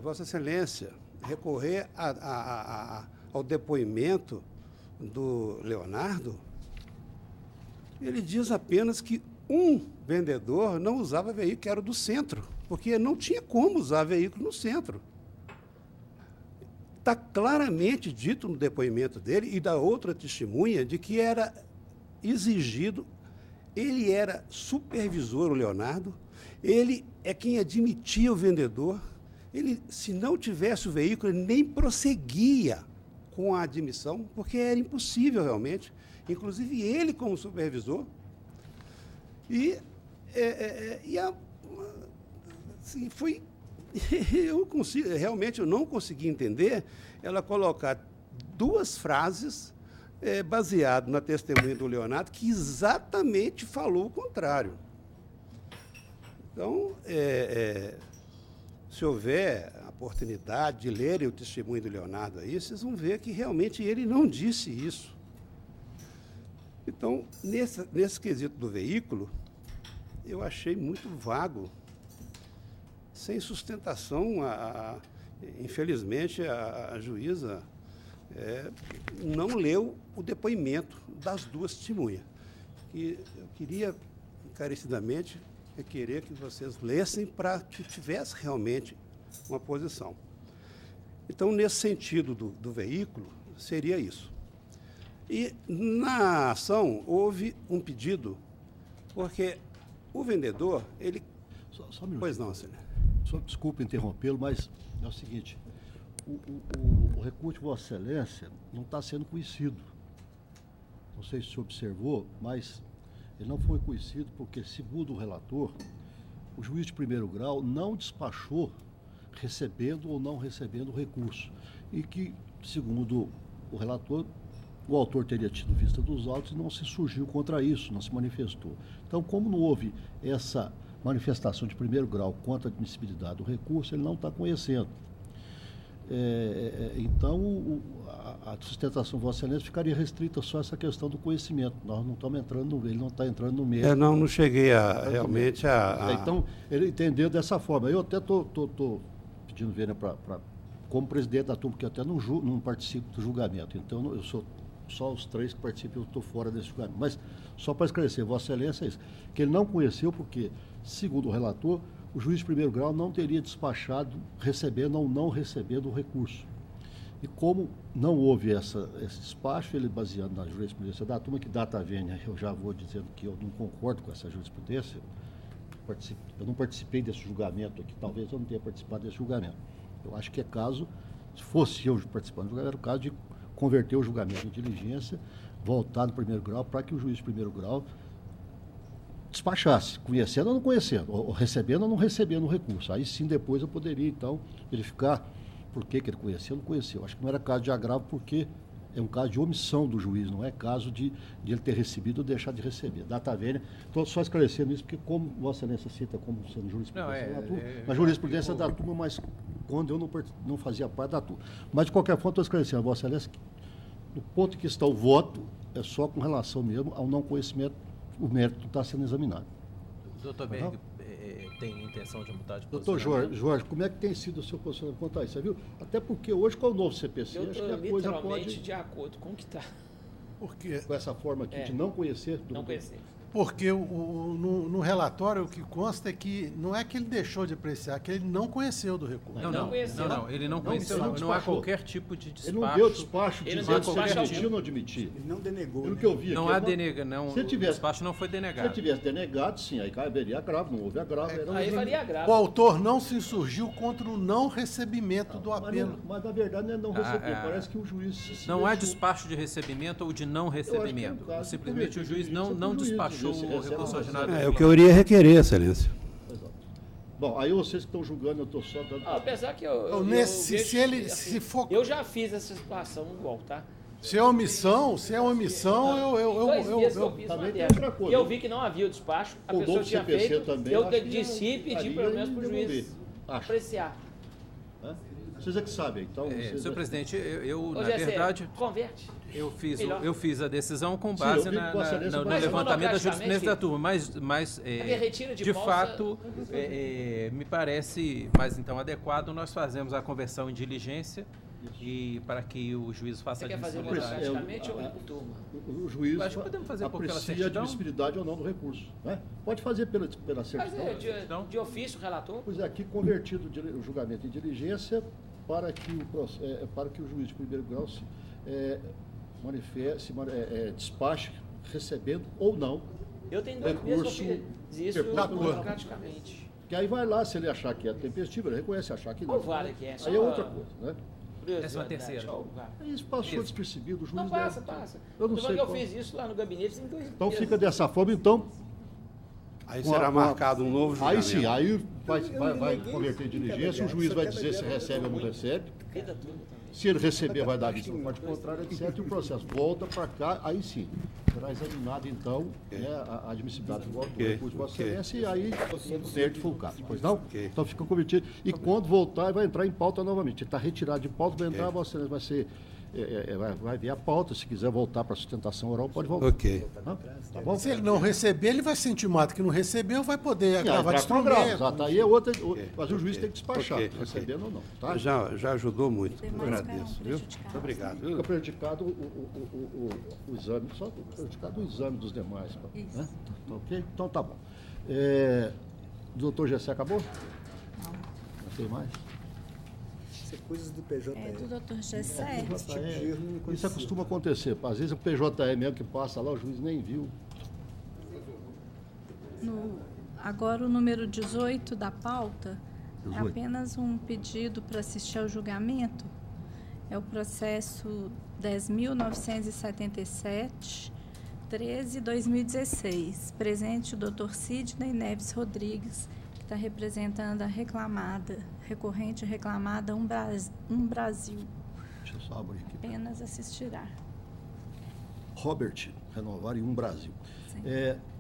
Vossa Excelência recorrer ao depoimento do Leonardo, ele diz apenas que um vendedor não usava veículo, que era do centro, porque não tinha como usar veículo no centro. está claramente dito no depoimento dele e da outra testemunha de que era exigido, ele era supervisor, o Leonardo, ele é quem admitia o vendedor, ele, se não tivesse o veículo, ele nem prosseguia com a admissão, porque era impossível realmente, inclusive ele como supervisor, assim, foi... realmente eu não consegui entender ela colocar duas frases baseado na testemunha do Leonardo, que exatamente falou o contrário. Então, se houver a oportunidade de lerem o testemunho do Leonardo aí, vocês vão ver que realmente ele não disse isso. Então, nesse quesito do veículo, eu achei muito vago, sem sustentação. Infelizmente, a juíza não leu o depoimento das duas testemunhas. E eu queria, encarecidamente, requerer que vocês lessem para que tivesse realmente uma posição. Então, nesse sentido do veículo, seria isso. E, na ação, houve um pedido, porque o vendedor, ele... Só um minuto. Pois não, senhor. Só desculpe interrompê-lo, mas é o seguinte, o recurso de Vossa Excelência não está sendo conhecido. Não sei se o senhor observou, mas ele não foi conhecido porque, segundo o relator, o juiz de primeiro grau não despachou recebendo ou não recebendo o recurso. E que, segundo o relator, o autor teria tido vista dos autos e não se surgiu contra isso, não se manifestou. Então, como não houve essa manifestação de primeiro grau contra a admissibilidade do recurso, ele não está conhecendo. Então, a sustentação de Vossa Excelência ficaria restrita só a essa questão do conhecimento. Nós não estamos entrando ele não está entrando no meio. Não cheguei realmente a... Então, ele entendeu dessa forma. Eu até estou pedindo Vênia como presidente da turma, porque eu até não participo do julgamento. Então, eu sou só os três que participam, eu estou fora desse julgamento. Mas, só para esclarecer, Vossa Excelência é isso, que ele não conheceu porque, segundo o relator, o juiz de primeiro grau não teria despachado recebendo ou não recebendo o recurso. E como não houve esse despacho, ele baseado na jurisprudência da turma, que data vênia, eu já vou dizendo que eu não concordo com essa jurisprudência, eu não participei desse julgamento aqui, talvez eu não tenha participado desse julgamento. Eu acho que é caso, se fosse eu participando do julgamento, era o caso de converter o julgamento em diligência, voltar no primeiro grau, para que o juiz de primeiro grau despachasse, conhecendo ou não conhecendo, ou recebendo ou não recebendo o recurso. Aí sim, depois eu poderia, então, verificar por que ele conheceu ou não conheceu. Acho que não era caso de agravo, porque é um caso de omissão do juiz, não é caso de ele ter recebido ou deixar de receber. Data vênia. Estou só esclarecendo isso, porque como Vossa Excelência cita como sendo jurisprudência da turma, a jurisprudência da turma, mas quando eu não fazia parte da turma. Mas, de qualquer forma, estou esclarecendo, Vossa Excelência, que no ponto que está o voto, é só com relação mesmo ao não conhecimento, o mérito está sendo examinado. Doutor Berg, tem intenção de mudar de Doutor Jorge, como é que tem sido o seu posicionamento quanto a isso? Você viu? Até porque hoje, com o novo CPC, eu acho que a coisa pode... de acordo com o que está. Com essa forma aqui de não conhecer... Não conhecer. Porque no relatório o que consta é que não é que ele deixou de apreciar, que ele não conheceu do recurso. Não, ele não conheceu. Não há qualquer tipo de despacho. Ele não deu despacho dizendo se admitir ou não admitir. Ele não denegou. Pelo que eu vi não aqui, há denega, não. O despacho não foi denegado. Se ele tivesse denegado, sim, aí caberia agravo, não houve agravo. Aí valia agravo. O autor não se insurgiu contra o não recebimento do apelo. Mas na verdade não é não receber, parece que o juiz... Não há despacho de recebimento ou de não recebimento. Simplesmente o juiz não despachou o recurso ordinário. É o que eu iria requerer, Excelência. Bom, aí vocês que estão julgando, eu estou só dando... Apesar que eu já fiz essa situação igual, tá? Se é omissão, eu... Eu vi que não havia o despacho, a pessoa tinha feito, também, eu disse e pedi pelo menos para o juiz apreciar. Vocês é que sabem, então... Senhor presidente, eu na verdade... Converte. Eu fiz a decisão com base no levantamento da jurisprudência da turma, mas de fato, me parece mais então adequado nós fazemos a conversão em diligência e para que o juiz faça a admissão. Você quer fazer burocraticamente ou turma? O juiz acho que podemos fazer aprecia a admissibilidade ou não do recurso. Né? Pode fazer pela certidão. De ofício, relator? Pois é, aqui convertido o julgamento em diligência, para que o juiz de primeiro grau despache recebendo ou não eu tenho 2 meses que eu fiz isso praticamente. Que aí vai lá, se ele achar que é tempestivo, ele reconhece, achar que não. Vale que é, aí é outra coisa, né? Essa é uma terceira. Isso passou despercebido, o juiz... Não, passa. Eu não sei que eu fiz isso lá no gabinete em 2 meses. Então fica dessa forma, então... Aí será marcado um novo julgamento. Aí sim, aí vai converter em diligência, o juiz vai dizer se recebe ou não recebe. Se ele receber, vai dar vista na parte contrária, etc. E o processo volta para cá, aí sim. Será examinado, então, a admissibilidade do voto do recurso de Vossa Excelência e aí perde foi o caso. Pois não? Então fica convertido. E quando voltar, vai entrar em pauta novamente. Ele está retirado de pauta, vai entrar, Vossa Excelência vai ser... vai ver a pauta, se quiser voltar para a sustentação oral, pode voltar. Tá bom? Se ele não receber, ele vai ser intimado que não recebeu, vai poder agravar de exato. Aí é outra, mas o juiz tem que despachar, recebendo ou não. Tá? Já ajudou muito. Agradeço, viu? Muito obrigado. Fica prejudicado o exame, só prejudicado o exame dos demais. Né? Ok? Então tá bom. Doutor Gessé, acabou? Não tem mais? Coisas do PJE. Do doutor Gessé. Isso costuma acontecer. Às vezes o PJE mesmo que passa lá, o juiz nem viu. Agora o número 18 da pauta 18. É apenas um pedido para assistir ao julgamento. É o processo 10.977, 13/2016. Presente o doutor Sidney Neves Rodrigues, que está representando a recorrente reclamada Um Brasil. Deixa eu só abrir aqui. Apenas assistirá. Robert, renovar em Um Brasil.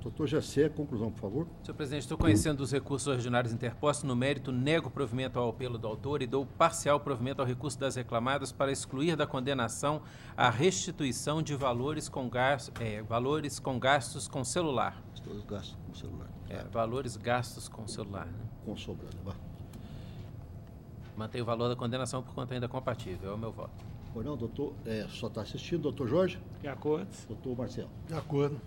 Doutor Gessé, conclusão, por favor. Senhor presidente, estou conhecendo os recursos ordinários interpostos. No mérito, nego o provimento ao apelo do autor e dou parcial provimento ao recurso das reclamadas para excluir da condenação a restituição de valores com gastos com celular. Todos gastos com celular. Valores gastos com celular. Né? Com sobrando, vá. Mantém o valor da condenação por conta ainda compatível. É o meu voto. Pois não, doutor, só está assistindo, doutor Jorge? De acordo. Doutor Marcelo? De acordo.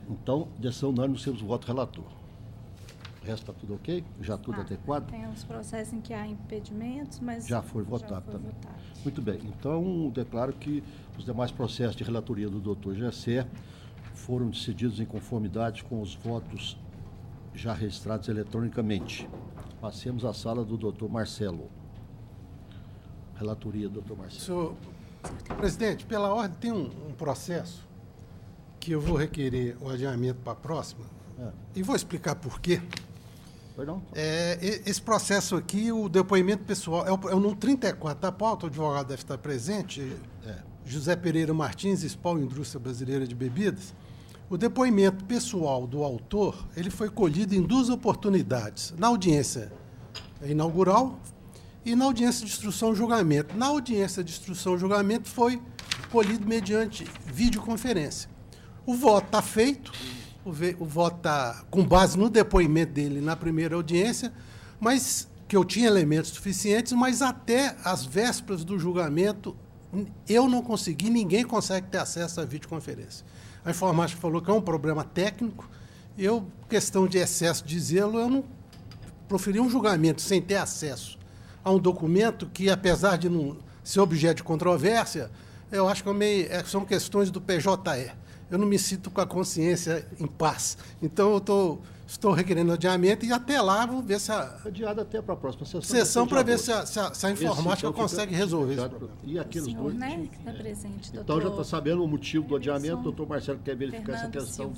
Então, decisão unânime, nós temos o voto relator. O resto está tudo ok? Já tudo adequado? Tem uns processos em que há impedimentos, mas... Já foi votado também. Muito bem. Então, declaro que os demais processos de relatoria do doutor Gessé foram decididos em conformidade com os votos já registrados eletronicamente. Passemos à sala do doutor Marcelo. Relatoria do doutor Marcelo. Senhor presidente, pela ordem, tem um processo que eu vou requerer o adiamento para a próxima. E vou explicar por quê. Perdão? Esse processo aqui, o depoimento pessoal, é o número 34 da pauta, o advogado deve estar presente, José Pereira Martins, SPAL, Indústria Brasileira de Bebidas. O depoimento pessoal do autor, ele foi colhido em 2 oportunidades, na audiência inaugural e na audiência de instrução e julgamento. Na audiência de instrução e julgamento foi colhido mediante videoconferência. O voto está feito, o voto está com base no depoimento dele na primeira audiência, mas que eu tinha elementos suficientes, mas até as vésperas do julgamento eu não consegui, ninguém consegue ter acesso à videoconferência. A informática falou que é um problema técnico, questão de excesso de zelo, eu não proferi um julgamento sem ter acesso a um documento que, apesar de não ser objeto de controvérsia, eu acho que são questões do PJE. Eu não me sinto com a consciência em paz. Então, eu estou requerendo adiamento e até lá vou ver se adiado até para a próxima sessão para ver se a informática consegue resolver esse problema. E aqueles senhor, dois... né, que está presente, doutor... Então, já está sabendo o motivo do adiamento. Doutor Marcelo quer verificar essa questão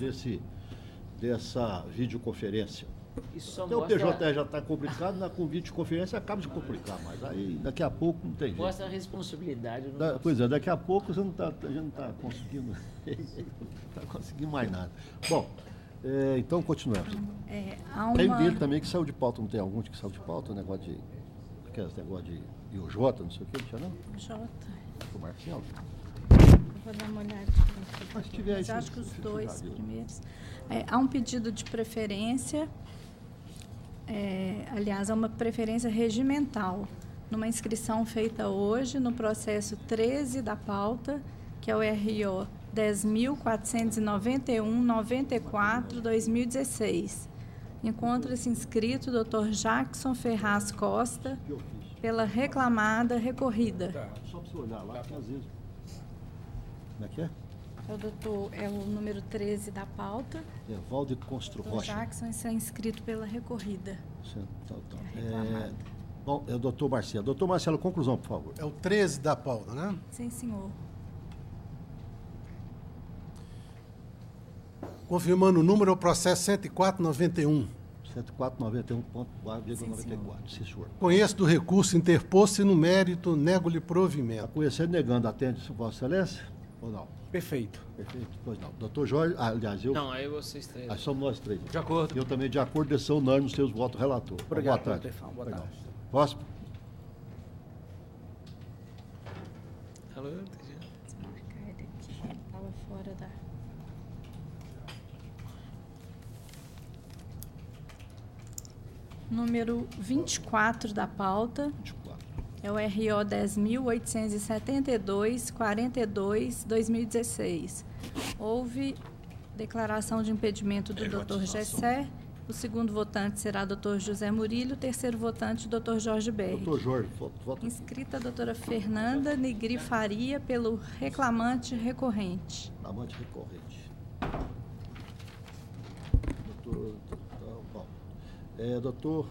dessa videoconferência. Até o PJE já está complicado, com videoconferência acaba de complicar, mas aí daqui a pouco não tem jeito. Mostra a responsabilidade. Pois daqui a pouco a gente não está conseguindo, mais nada. Bom, então continuamos. Tem dele também que saiu de pauta, não tem algum que saiu de pauta, negócio de IOJ, não sei o que, não tinha não? IOJ. O Marcelo? Vou dar uma olhada. Mas se tiver mas acho que os dois primeiros. Há um pedido de preferência, aliás, há uma preferência regimental, numa inscrição feita hoje no processo 13 da pauta, que é o RO 10.491/94/2016. encontra-se inscrito o Dr. Jackson Ferraz Costa, pela reclamada recorrida. Só para você olhar lá, que às vezes... Como é que é? É o número 13 da pauta. Evaldo Constru Dr. Rocha. Jackson está inscrito pela recorrida. Bom, é o doutor Marcelo. Doutor Marcelo, conclusão, por favor. É o 13 da pauta, né? Sim, senhor. Confirmando o número, é o processo 10491. 10491.4,94. Sim, senhor. Conheço do recurso interposto e no mérito nego-lhe provimento. A conhecendo negando, atende Vossa Excelência? Ou não? Perfeito. Perfeito, pois não. Doutor Jorge, aliás, eu... Não, aí vocês três. Aí somos nós três. De acordo. Eu também de acordo, decisão unânime nos seus votos, relator. Obrigado, boa tarde. Stefano. Boa tarde. Próximo. Alô? Estava fora da... Número 24 da pauta. 24. É o RO 10.872-42-2016. Houve declaração de impedimento do Dr. Gessé. O segundo votante será Dr. José Murilho. O terceiro votante, Dr. Jorge Berg. Doutor Jorge, voto. Inscrita a doutora Fernanda Negri Faria pelo reclamante recorrente. Reclamante recorrente. Doutor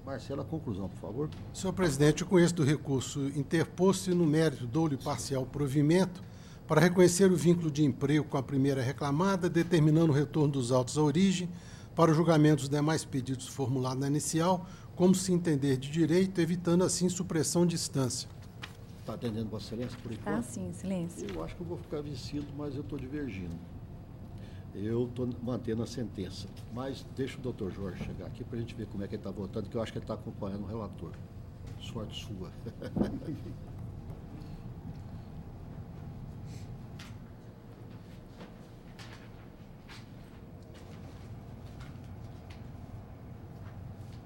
Marcelo, a conclusão, por favor. Senhor presidente, eu conheço do recurso interposto e no mérito dou-lhe parcial provimento para reconhecer o vínculo de emprego com a primeira reclamada, determinando o retorno dos autos à origem para o julgamento dos demais pedidos formulados na inicial, como se entender de direito, evitando assim supressão de instância. Está atendendo Vossa Excelência por enquanto? Tá, sim, silêncio. Eu acho que eu vou ficar vencido, mas eu estou divergindo. Eu estou mantendo a sentença. Mas deixa o doutor Jorge chegar aqui para a gente ver como é que ele está votando, que eu acho que ele está acompanhando o relator. Sorte sua.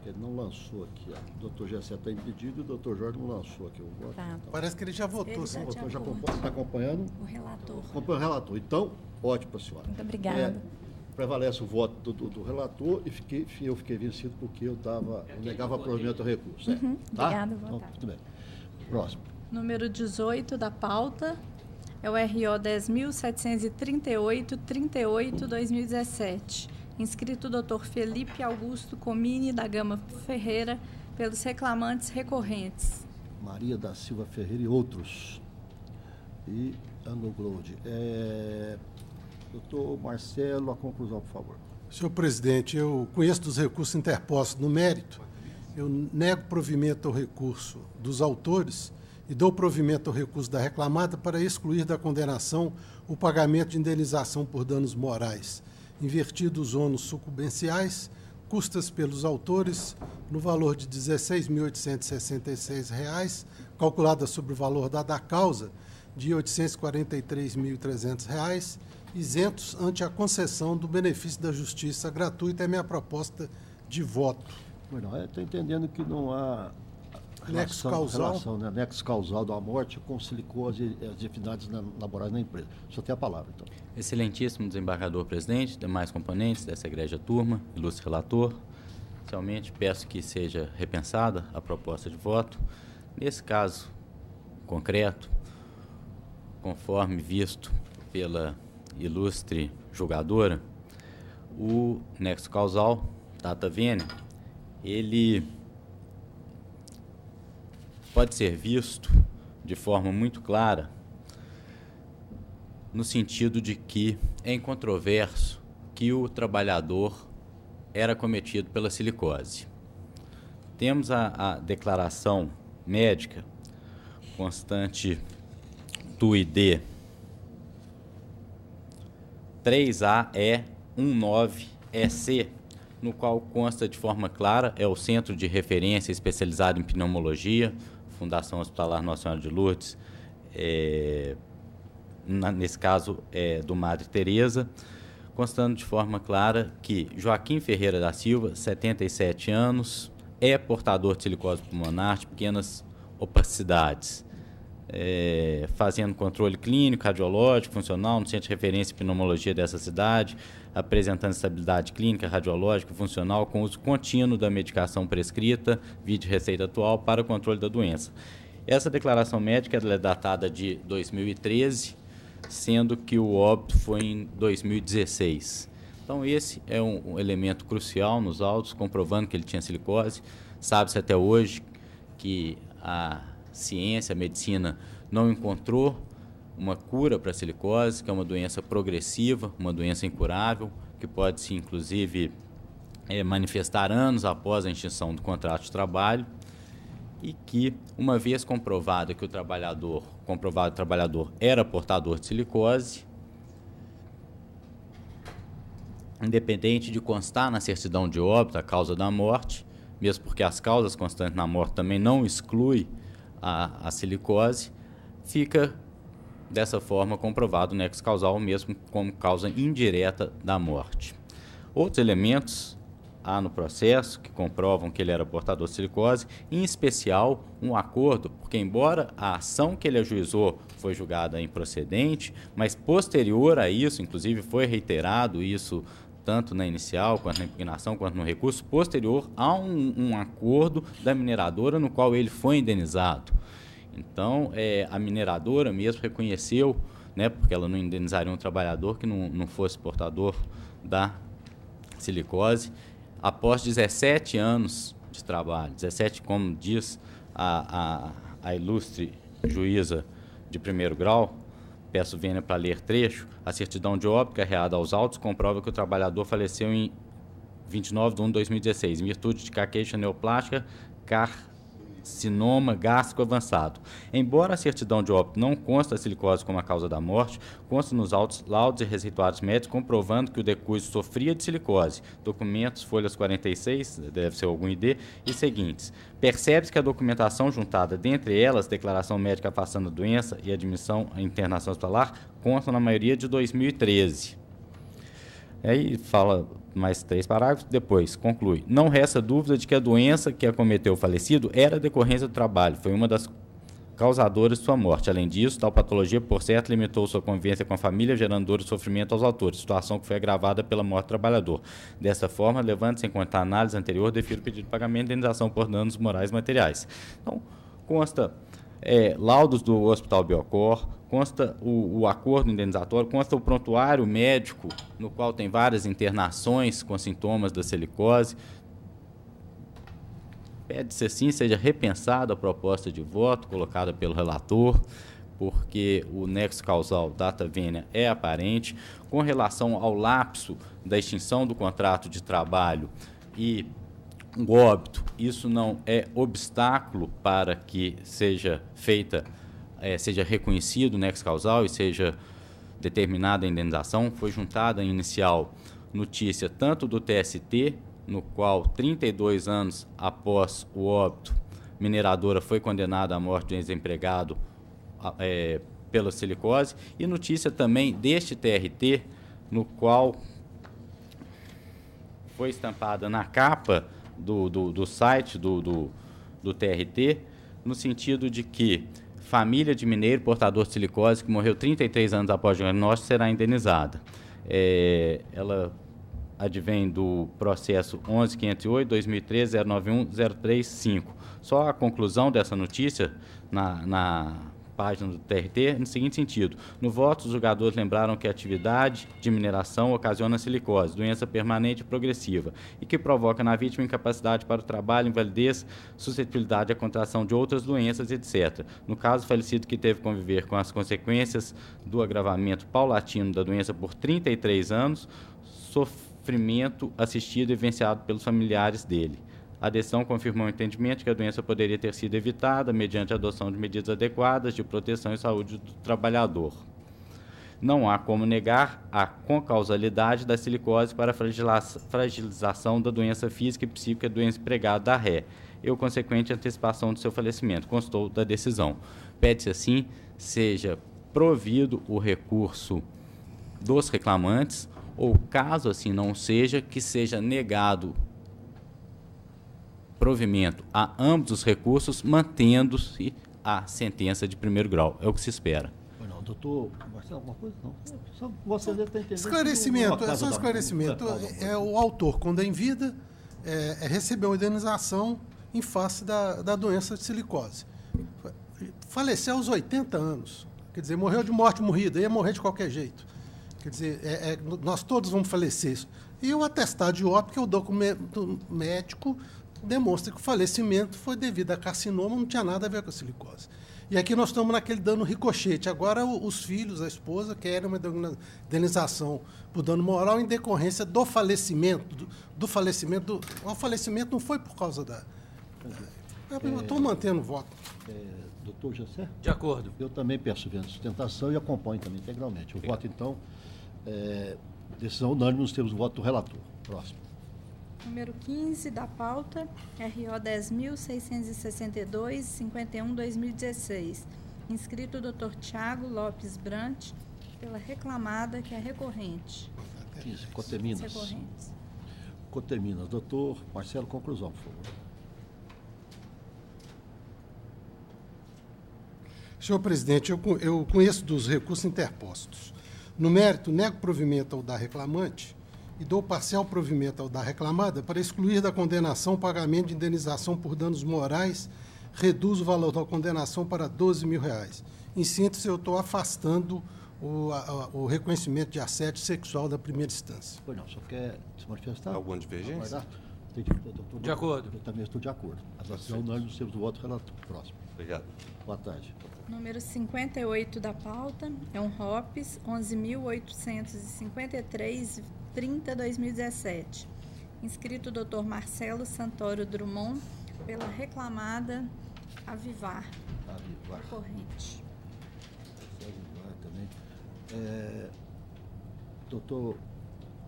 Ele não lançou aqui. O doutor Gessé está impedido e o doutor Jorge não lançou aqui o voto. Tá. Então, Parece que ele já votou. Ele sim. já já está acompanhando? O relator. Acompanha o relator. Então, ótimo para a senhora. Muito obrigada. Prevalece o voto do relator e eu fiquei vencido porque eu negava provimento ao recurso. Uhum, tá? obrigada, boa Então, tarde. muito bem. Próximo. Número 18 da pauta é o RO 10.738-38-2017. Inscrito o Dr. Felipe Augusto Comini da Gama Ferreira pelos reclamantes recorrentes. Maria da Silva Ferreira e outros. E Anglo Gold. Doutor Marcelo, a conclusão, por favor. Senhor presidente, eu conheço dos recursos interpostos no mérito. Eu nego provimento ao recurso dos autores e dou provimento ao recurso da reclamada para excluir da condenação o pagamento de indenização por danos morais, invertido os ônus sucumbenciais, custas pelos autores, no valor de R$ 16.866, calculada sobre o valor da causa de R$ 843.300, isentos ante a concessão do benefício da justiça gratuita. É minha proposta de voto. Não, estou entendendo que não há nexo causal. Nexo causal da morte conciliou as atividades laborais na empresa. Só tem a palavra, então. Excelentíssimo desembargador presidente, demais componentes dessa egrégia turma, ilustre relator. Inicialmente, peço que seja repensada a proposta de voto. Nesse caso concreto, conforme visto pela ilustre julgadora, o nexo causal, data vênia, ele pode ser visto de forma muito clara no sentido de que é incontroverso que o trabalhador era cometido pela silicose. Temos a declaração médica constante do ID 3AE19EC, no qual consta de forma clara, é o Centro de Referência Especializado em Pneumologia, Fundação Hospitalar Nossa Senhora de Lourdes, nesse caso do Madre Teresa, constando de forma clara que Joaquim Ferreira da Silva, 77 anos, é portador de silicose pulmonar de pequenas opacidades. fazendo controle clínico, radiológico, funcional, no centro de referência e pneumologia dessa cidade, apresentando estabilidade clínica, radiológica, funcional, com uso contínuo da medicação prescrita, vide receita atual, para o controle da doença. Essa declaração médica ela é datada de 2013, sendo que o óbito foi em 2016. Então, esse é um elemento crucial nos autos, comprovando que ele tinha silicose. Sabe-se até hoje que a ciência, a medicina, não encontrou uma cura para a silicose, que é uma doença progressiva, uma doença incurável, que pode se, inclusive, manifestar anos após a extinção do contrato de trabalho, e que, uma vez comprovado que o trabalhador era portador de silicose, independente de constar na certidão de óbito a causa da morte, mesmo porque as causas constantes na morte também não excluem a silicose, fica dessa forma comprovado o nexo causal mesmo como causa indireta da morte. Outros elementos há no processo que comprovam que ele era portador de silicose, em especial um acordo, porque embora a ação que ele ajuizou foi julgada improcedente, mas posterior a isso, inclusive foi reiterado isso tanto na inicial, quanto na impugnação, quanto no recurso, posterior a um acordo da mineradora no qual ele foi indenizado. Então, a mineradora mesmo reconheceu, né, porque ela não indenizaria um trabalhador que não fosse portador da silicose, após 17 anos de trabalho, 17, como diz a ilustre juíza de primeiro grau, peço vênia para ler trecho, a certidão de óbito carreada aos autos comprova que o trabalhador faleceu em 29 de 1 de 2016, em virtude de queixa neoplástica, carcinoma gástrico avançado. Embora a certidão de óbito não consta a silicose como a causa da morte, consta nos autos, laudos e receituários médicos comprovando que o decúbito sofria de silicose. Documentos, folhas 46, deve ser algum ID, e seguintes. Percebe-se que a documentação juntada, dentre elas, declaração médica afastando a doença e admissão à internação hospitalar, consta na maioria de 2013. Aí fala mais 3 parágrafos, depois conclui. Não resta dúvida de que a doença que acometeu o falecido era decorrência do trabalho, foi uma das causadoras de sua morte. Além disso, tal patologia, por certo, limitou sua convivência com a família, gerando dor e sofrimento aos autores, situação que foi agravada pela morte do trabalhador. Dessa forma, levando-se em conta a análise anterior, defiro o pedido de pagamento de indenização por danos morais e materiais. Então, consta laudos do Hospital Biocor, consta o acordo indenizatório, consta o prontuário médico, no qual tem várias internações com sintomas da silicose. Pede-se assim, seja repensada a proposta de voto colocada pelo relator, porque o nexo causal data vênia é aparente. Com relação ao lapso da extinção do contrato de trabalho e o óbito, isso não é obstáculo para que seja feita, seja reconhecido o nexo causal e seja determinada a indenização. Foi juntada em inicial notícia tanto do TST, no qual 32 anos após o óbito, mineradora foi condenada à morte de um ex-empregado pela silicose, e notícia também deste TRT, no qual foi estampada na capa do site do TRT, no sentido de que família de mineiro portador de silicose que morreu 33 anos após o diagnóstico será indenizada. Ela advém do processo 11.508/2013-091-035. Só a conclusão dessa notícia na página do TRT no seguinte sentido: no voto, os julgadores lembraram que a atividade de mineração ocasiona silicose, doença permanente e progressiva, e que provoca na vítima incapacidade para o trabalho, invalidez, suscetibilidade à contração de outras doenças, etc. No caso, o falecido que teve que conviver com as consequências do agravamento paulatino da doença por 33 anos, sofrimento assistido e vivenciado pelos familiares dele. A decisão confirmou o entendimento que a doença poderia ter sido evitada mediante a adoção de medidas adequadas de proteção e saúde do trabalhador. Não há como negar a concausalidade da silicose para a fragilização da doença física e psíquica do empregado da ré e o consequente antecipação do seu falecimento, constou da decisão. Pede-se assim, seja provido o recurso dos reclamantes, ou caso assim não seja, que seja negado provimento a ambos os recursos, mantendo-se a sentença de primeiro grau. É o que se espera. Não, doutor Marcelo, alguma coisa? Não. Só você deve estar entendendo. Esclarecimento, é só esclarecimento. O autor, quando é em vida, recebeu uma indenização em face da doença de silicose. Faleceu aos 80 anos. Quer dizer, morreu de morte morrida, ia morrer de qualquer jeito. Quer dizer, nós todos vamos falecer. E o atestado de óbito, que é o documento médico, demonstra que o falecimento foi devido a carcinoma, não tinha nada a ver com a silicose. E aqui nós estamos naquele dano ricochete. Agora, os filhos, a esposa, querem uma indenização por dano moral em decorrência do falecimento. O falecimento não foi por causa da... Eu estou mantendo o voto. Doutor José? De acordo. Eu também peço venda de sustentação e acompanho também integralmente. O voto, então, decisão unânime, nos termos do voto do relator. Próximo. Número 15 da pauta, RO 10.662, 51/2016. Inscrito o Dr. Tiago Lopes Brant, pela reclamada, que é recorrente. 15, Coteminas. Coteminas. Doutor Marcelo, conclusão, por favor. Senhor presidente, eu conheço dos recursos interpostos. No mérito, nego provimento ao da reclamante e dou parcial provimento ao da reclamada para excluir da condenação o pagamento de indenização por danos morais, reduz o valor da condenação para R$12.000. Em síntese, eu estou afastando o reconhecimento de assédio sexual da primeira instância. Pois não, só quer se manifestar? Alguma divergência? De acordo. Eu também estou de acordo. A decisão unânime nos termos do voto relator. Próximo. Obrigado. Boa tarde. Número 58 da pauta, é um ROPS 11.853, 30/2017. Inscrito o Dr. Marcelo Santoro Drummond, pela reclamada Avivar. Recorrente. Avivar também. Doutor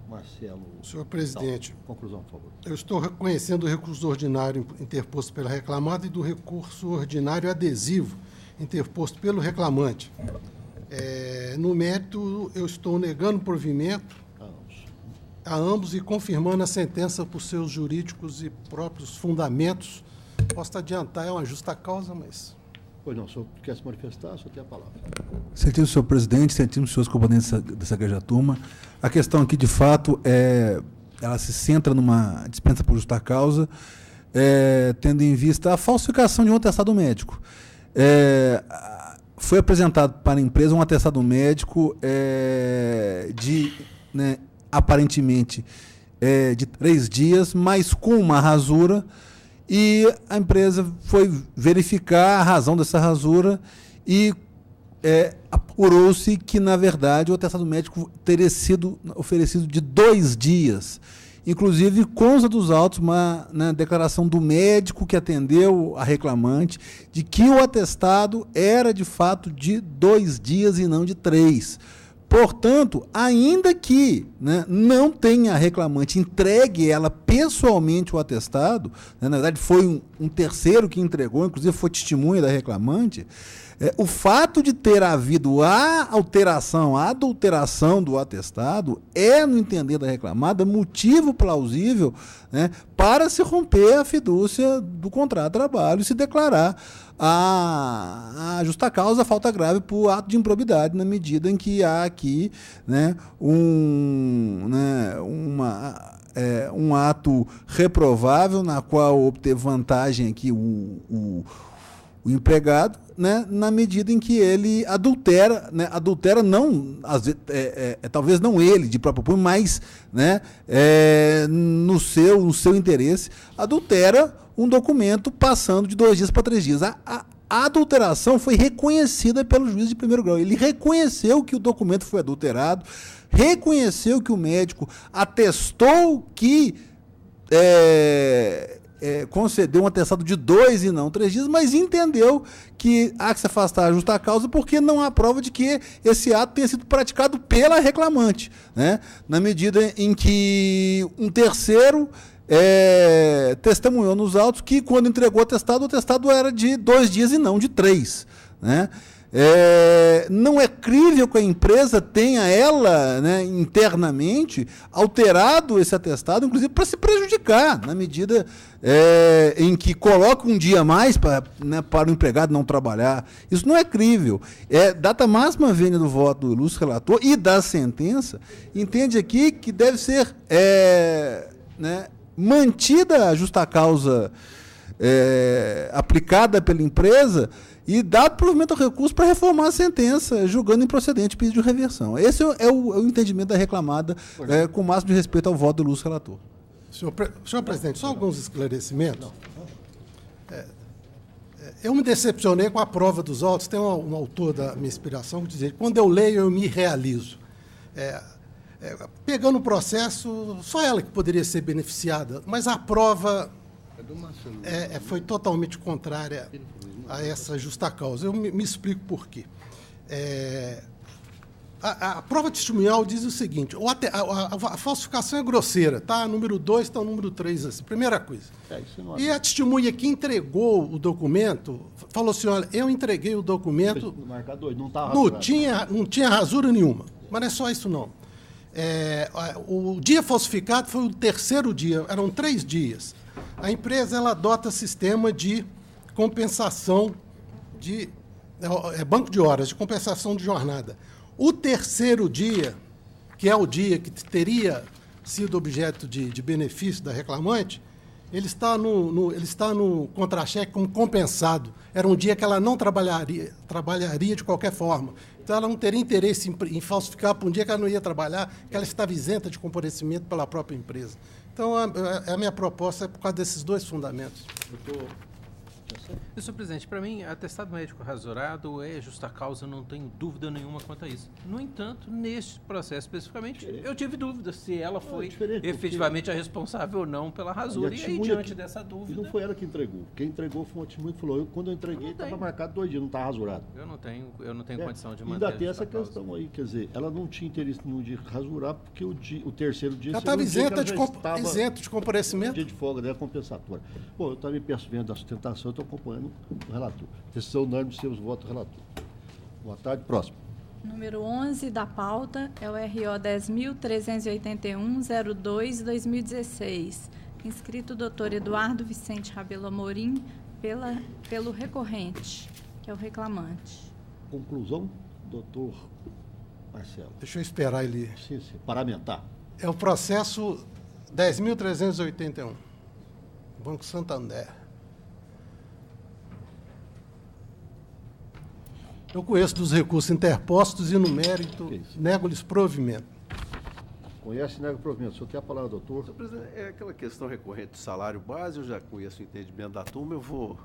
Marcelo. Senhor presidente. Conclusão, por favor. Eu estou reconhecendo o recurso ordinário interposto pela reclamada e do recurso ordinário adesivo interposto pelo reclamante. No mérito, eu estou negando provimento a ambos e confirmando a sentença por seus jurídicos e próprios fundamentos. Posso adiantar, é uma justa causa, mas... Pois não, o senhor quer se manifestar? O senhor tem a palavra. Sentimos, senhor presidente, sentimos os senhores componentes dessa igreja turma. A questão aqui, de fato, ela se centra numa dispensa por justa causa, tendo em vista a falsificação de um atestado médico. Foi apresentado para a empresa um atestado médico aparentemente de 3 dias, mas com uma rasura, e a empresa foi verificar a razão dessa rasura e apurou-se que, na verdade, o atestado médico teria sido oferecido de 2 dias. Inclusive, consta dos autos uma declaração do médico que atendeu a reclamante de que o atestado era, de fato, de 2 dias e não de 3. Portanto, ainda que não tenha a reclamante entregue ela pessoalmente o atestado, na verdade foi um terceiro que entregou, inclusive foi testemunha da reclamante, o fato de ter havido a adulteração do atestado no entender da reclamada, motivo plausível para se romper a fidúcia do contrato de trabalho e se declarar a justa causa, a falta grave por ato de improbidade, na medida em que há aqui um ato reprovável, na qual obteve vantagem aqui o empregado, na medida em que ele adultera, não, talvez não ele de próprio punho, mas no seu interesse, adultera um documento passando de 2 dias para 3 dias. A adulteração foi reconhecida pelo juiz de primeiro grau. Ele reconheceu que o documento foi adulterado, reconheceu que o médico atestou que concedeu um atestado de 2 e não 3 dias, mas entendeu que há que se afastar a justa causa porque não há prova de que esse ato tenha sido praticado pela reclamante, na medida em que um terceiro testemunhou nos autos que, quando entregou o atestado era de 2 dias e não de 3. Não é crível que a empresa tenha, ela, né, internamente, alterado esse atestado, inclusive para se prejudicar, na medida em que coloca um dia a mais para o empregado não trabalhar. Isso não é crível. Data máxima vênia do voto do ilustre relator e da sentença, entende aqui que deve ser mantida a justa causa aplicada pela empresa e dado provimento ao recurso para reformar a sentença, julgando improcedente o pedido de reversão. Esse é o entendimento da reclamada, com o máximo de respeito ao voto do ilustre relator. Senhor presidente, só alguns esclarecimentos. Eu me decepcionei com a prova dos autos. Tem um autor da minha inspiração que diz: quando eu leio, eu me realizo. Pegando o processo, só ela que poderia ser beneficiada, mas a prova foi totalmente contrária a essa justa causa. Eu me explico por quê. A prova testemunhal diz o seguinte: a falsificação é grosseira, tá? Número 2 está o número 3, assim, primeira coisa. E a testemunha que entregou o documento falou assim: olha, eu entreguei o documento, não tinha rasura nenhuma. Mas não é só isso, não. O dia falsificado foi o terceiro dia, eram 3 dias. A empresa ela adota sistema de compensação banco de horas, de compensação de jornada. O terceiro dia, que é o dia que teria sido objeto de benefício da reclamante, ele está no contra-cheque como compensado. Era um dia que ela não trabalharia de qualquer forma. Então, ela não teria interesse em falsificar para um dia que ela não ia trabalhar, que ela estava isenta de comparecimento pela própria empresa. Então, a minha proposta é por causa desses 2 fundamentos. Senhor presidente, para mim, atestado médico rasurado é justa causa, não tenho dúvida nenhuma quanto a isso. No entanto, neste processo especificamente, eu tive dúvida se ela foi efetivamente a responsável ou não pela rasura. E aí, diante dessa dúvida... E não foi ela que entregou. Quem entregou foi uma testemunha que falou: quando eu entreguei, estava marcado 2 dias, não está rasurado. Eu não tenho condição de manter. Ainda tem essa questão aí, quer dizer, ela não tinha interesse nenhum de rasurar, porque o terceiro dia... Ela estava isenta de comparecimento. Dia de folga dela compensatória. Bom, eu também peço vendo da sustentação, eu estou acompanhando o relator. Decisão unânime, seus votos, relator. Boa tarde, próximo. Número 11 da pauta é o RO 10.381-02-2016. Inscrito o doutor Eduardo Vicente Rabelo Amorim pelo recorrente, que é o reclamante. Conclusão, doutor Marcelo. Deixa eu esperar ele... Sim, paramentar. É o processo 10.381, Banco Santander. Eu conheço dos recursos interpostos e, no mérito, nego-lhes provimento. Conhece e nega provimento. O senhor tem a palavra, doutor? Senhor presidente, aquela questão recorrente do salário base, eu já conheço o entendimento da turma, eu vou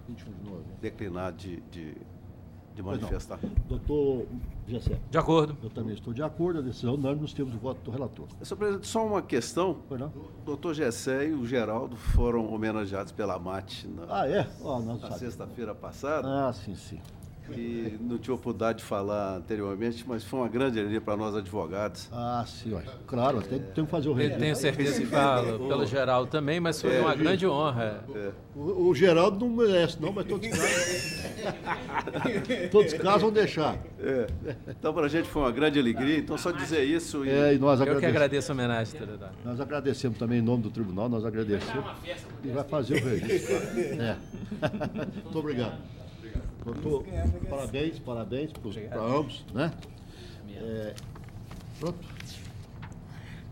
declinar de manifestar. Doutor Gessé. De acordo. Eu também estou de acordo. A decisão unânime nos termos do voto do relator. Senhor presidente, só uma questão. O doutor Gessé e o Geraldo foram homenageados pela MAT na sexta-feira passada. Sim. E não tive oportunidade de falar anteriormente, mas foi uma grande alegria para nós advogados. Sim, claro, tem que fazer o registro. Tenho certeza que fala pelo Geraldo também, mas foi uma grande honra. O Geraldo não merece, não, mas todos os casos vão deixar. Então, para a gente foi uma grande alegria, então só dizer isso. E nós eu que agradeço a homenagem, doutor. Nós agradecemos também em nome do tribunal, nós agradecemos. E vai fazer o registro. Muito obrigado. Doutor, parabéns para ambos, né? Pronto?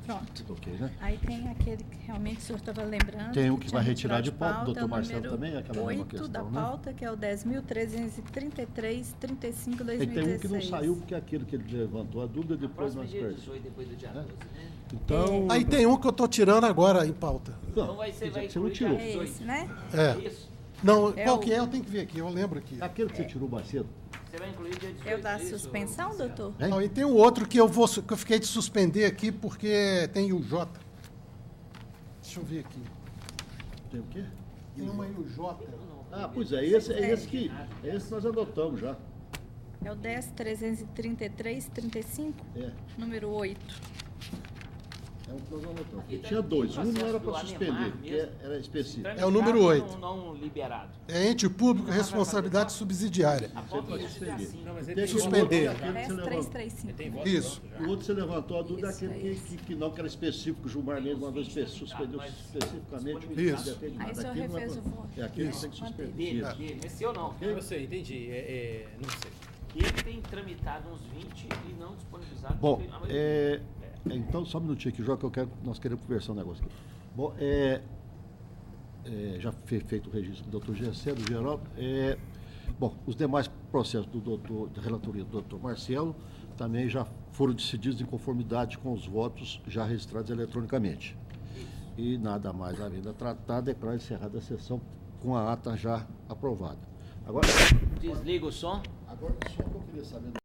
Pronto. Okay, né? Aí tem aquele que realmente o senhor estava lembrando. Tem um que vai retirar de pauta, doutor Marcelo também, aquela mesma questão, da pauta, né? Que é o 10.333-35-2016. E tem um que não saiu, porque é aquilo que ele levantou a dúvida, depois nós perdemos. Então... Aí tem um que eu estou tirando agora em pauta. Então você não tirou. É esse, né? Isso. Não, qual que é? Eu tenho que ver aqui, eu lembro aqui. Aquele que você tirou mais cedo. Você vai incluir dia 18. É o da suspensão, doutor? Não, e tem um outro que eu fiquei de suspender aqui porque tem o J. Deixa eu ver aqui. Tem o quê? Tem uma IUJ. Pois é, esse que nós adotamos já. É o 10.333-35? Número 8. É um que nós anotamos. Tinha dois. Um não era para suspender, porque era específico. É o número 8. Não liberado. É ente público, responsabilidade subsidiária. Suspender. Isso. O outro você levantou a dúvida daquele que não, que era específico. O Gilmar Mendes mandou suspendeu especificamente. Isso. Aí o senhor refez o voto. É aquele que tem que suspender. Esse eu não. Eu sei, entendi. Não sei. Ele tem tramitado uns 20 e não disponibilizado. Bom, então, só um minutinho aqui, João, que nós queremos conversar um negócio aqui. Bom, já foi feito o registro do Dr. Gessé, do Geraldo. Bom, os demais processos da relatoria do doutor Marcelo também já foram decididos em conformidade com os votos já registrados eletronicamente. E nada mais havendo a tratar, declaro encerrada a sessão com a ata já aprovada. Agora, desliga o som. Agora, só que eu queria saber...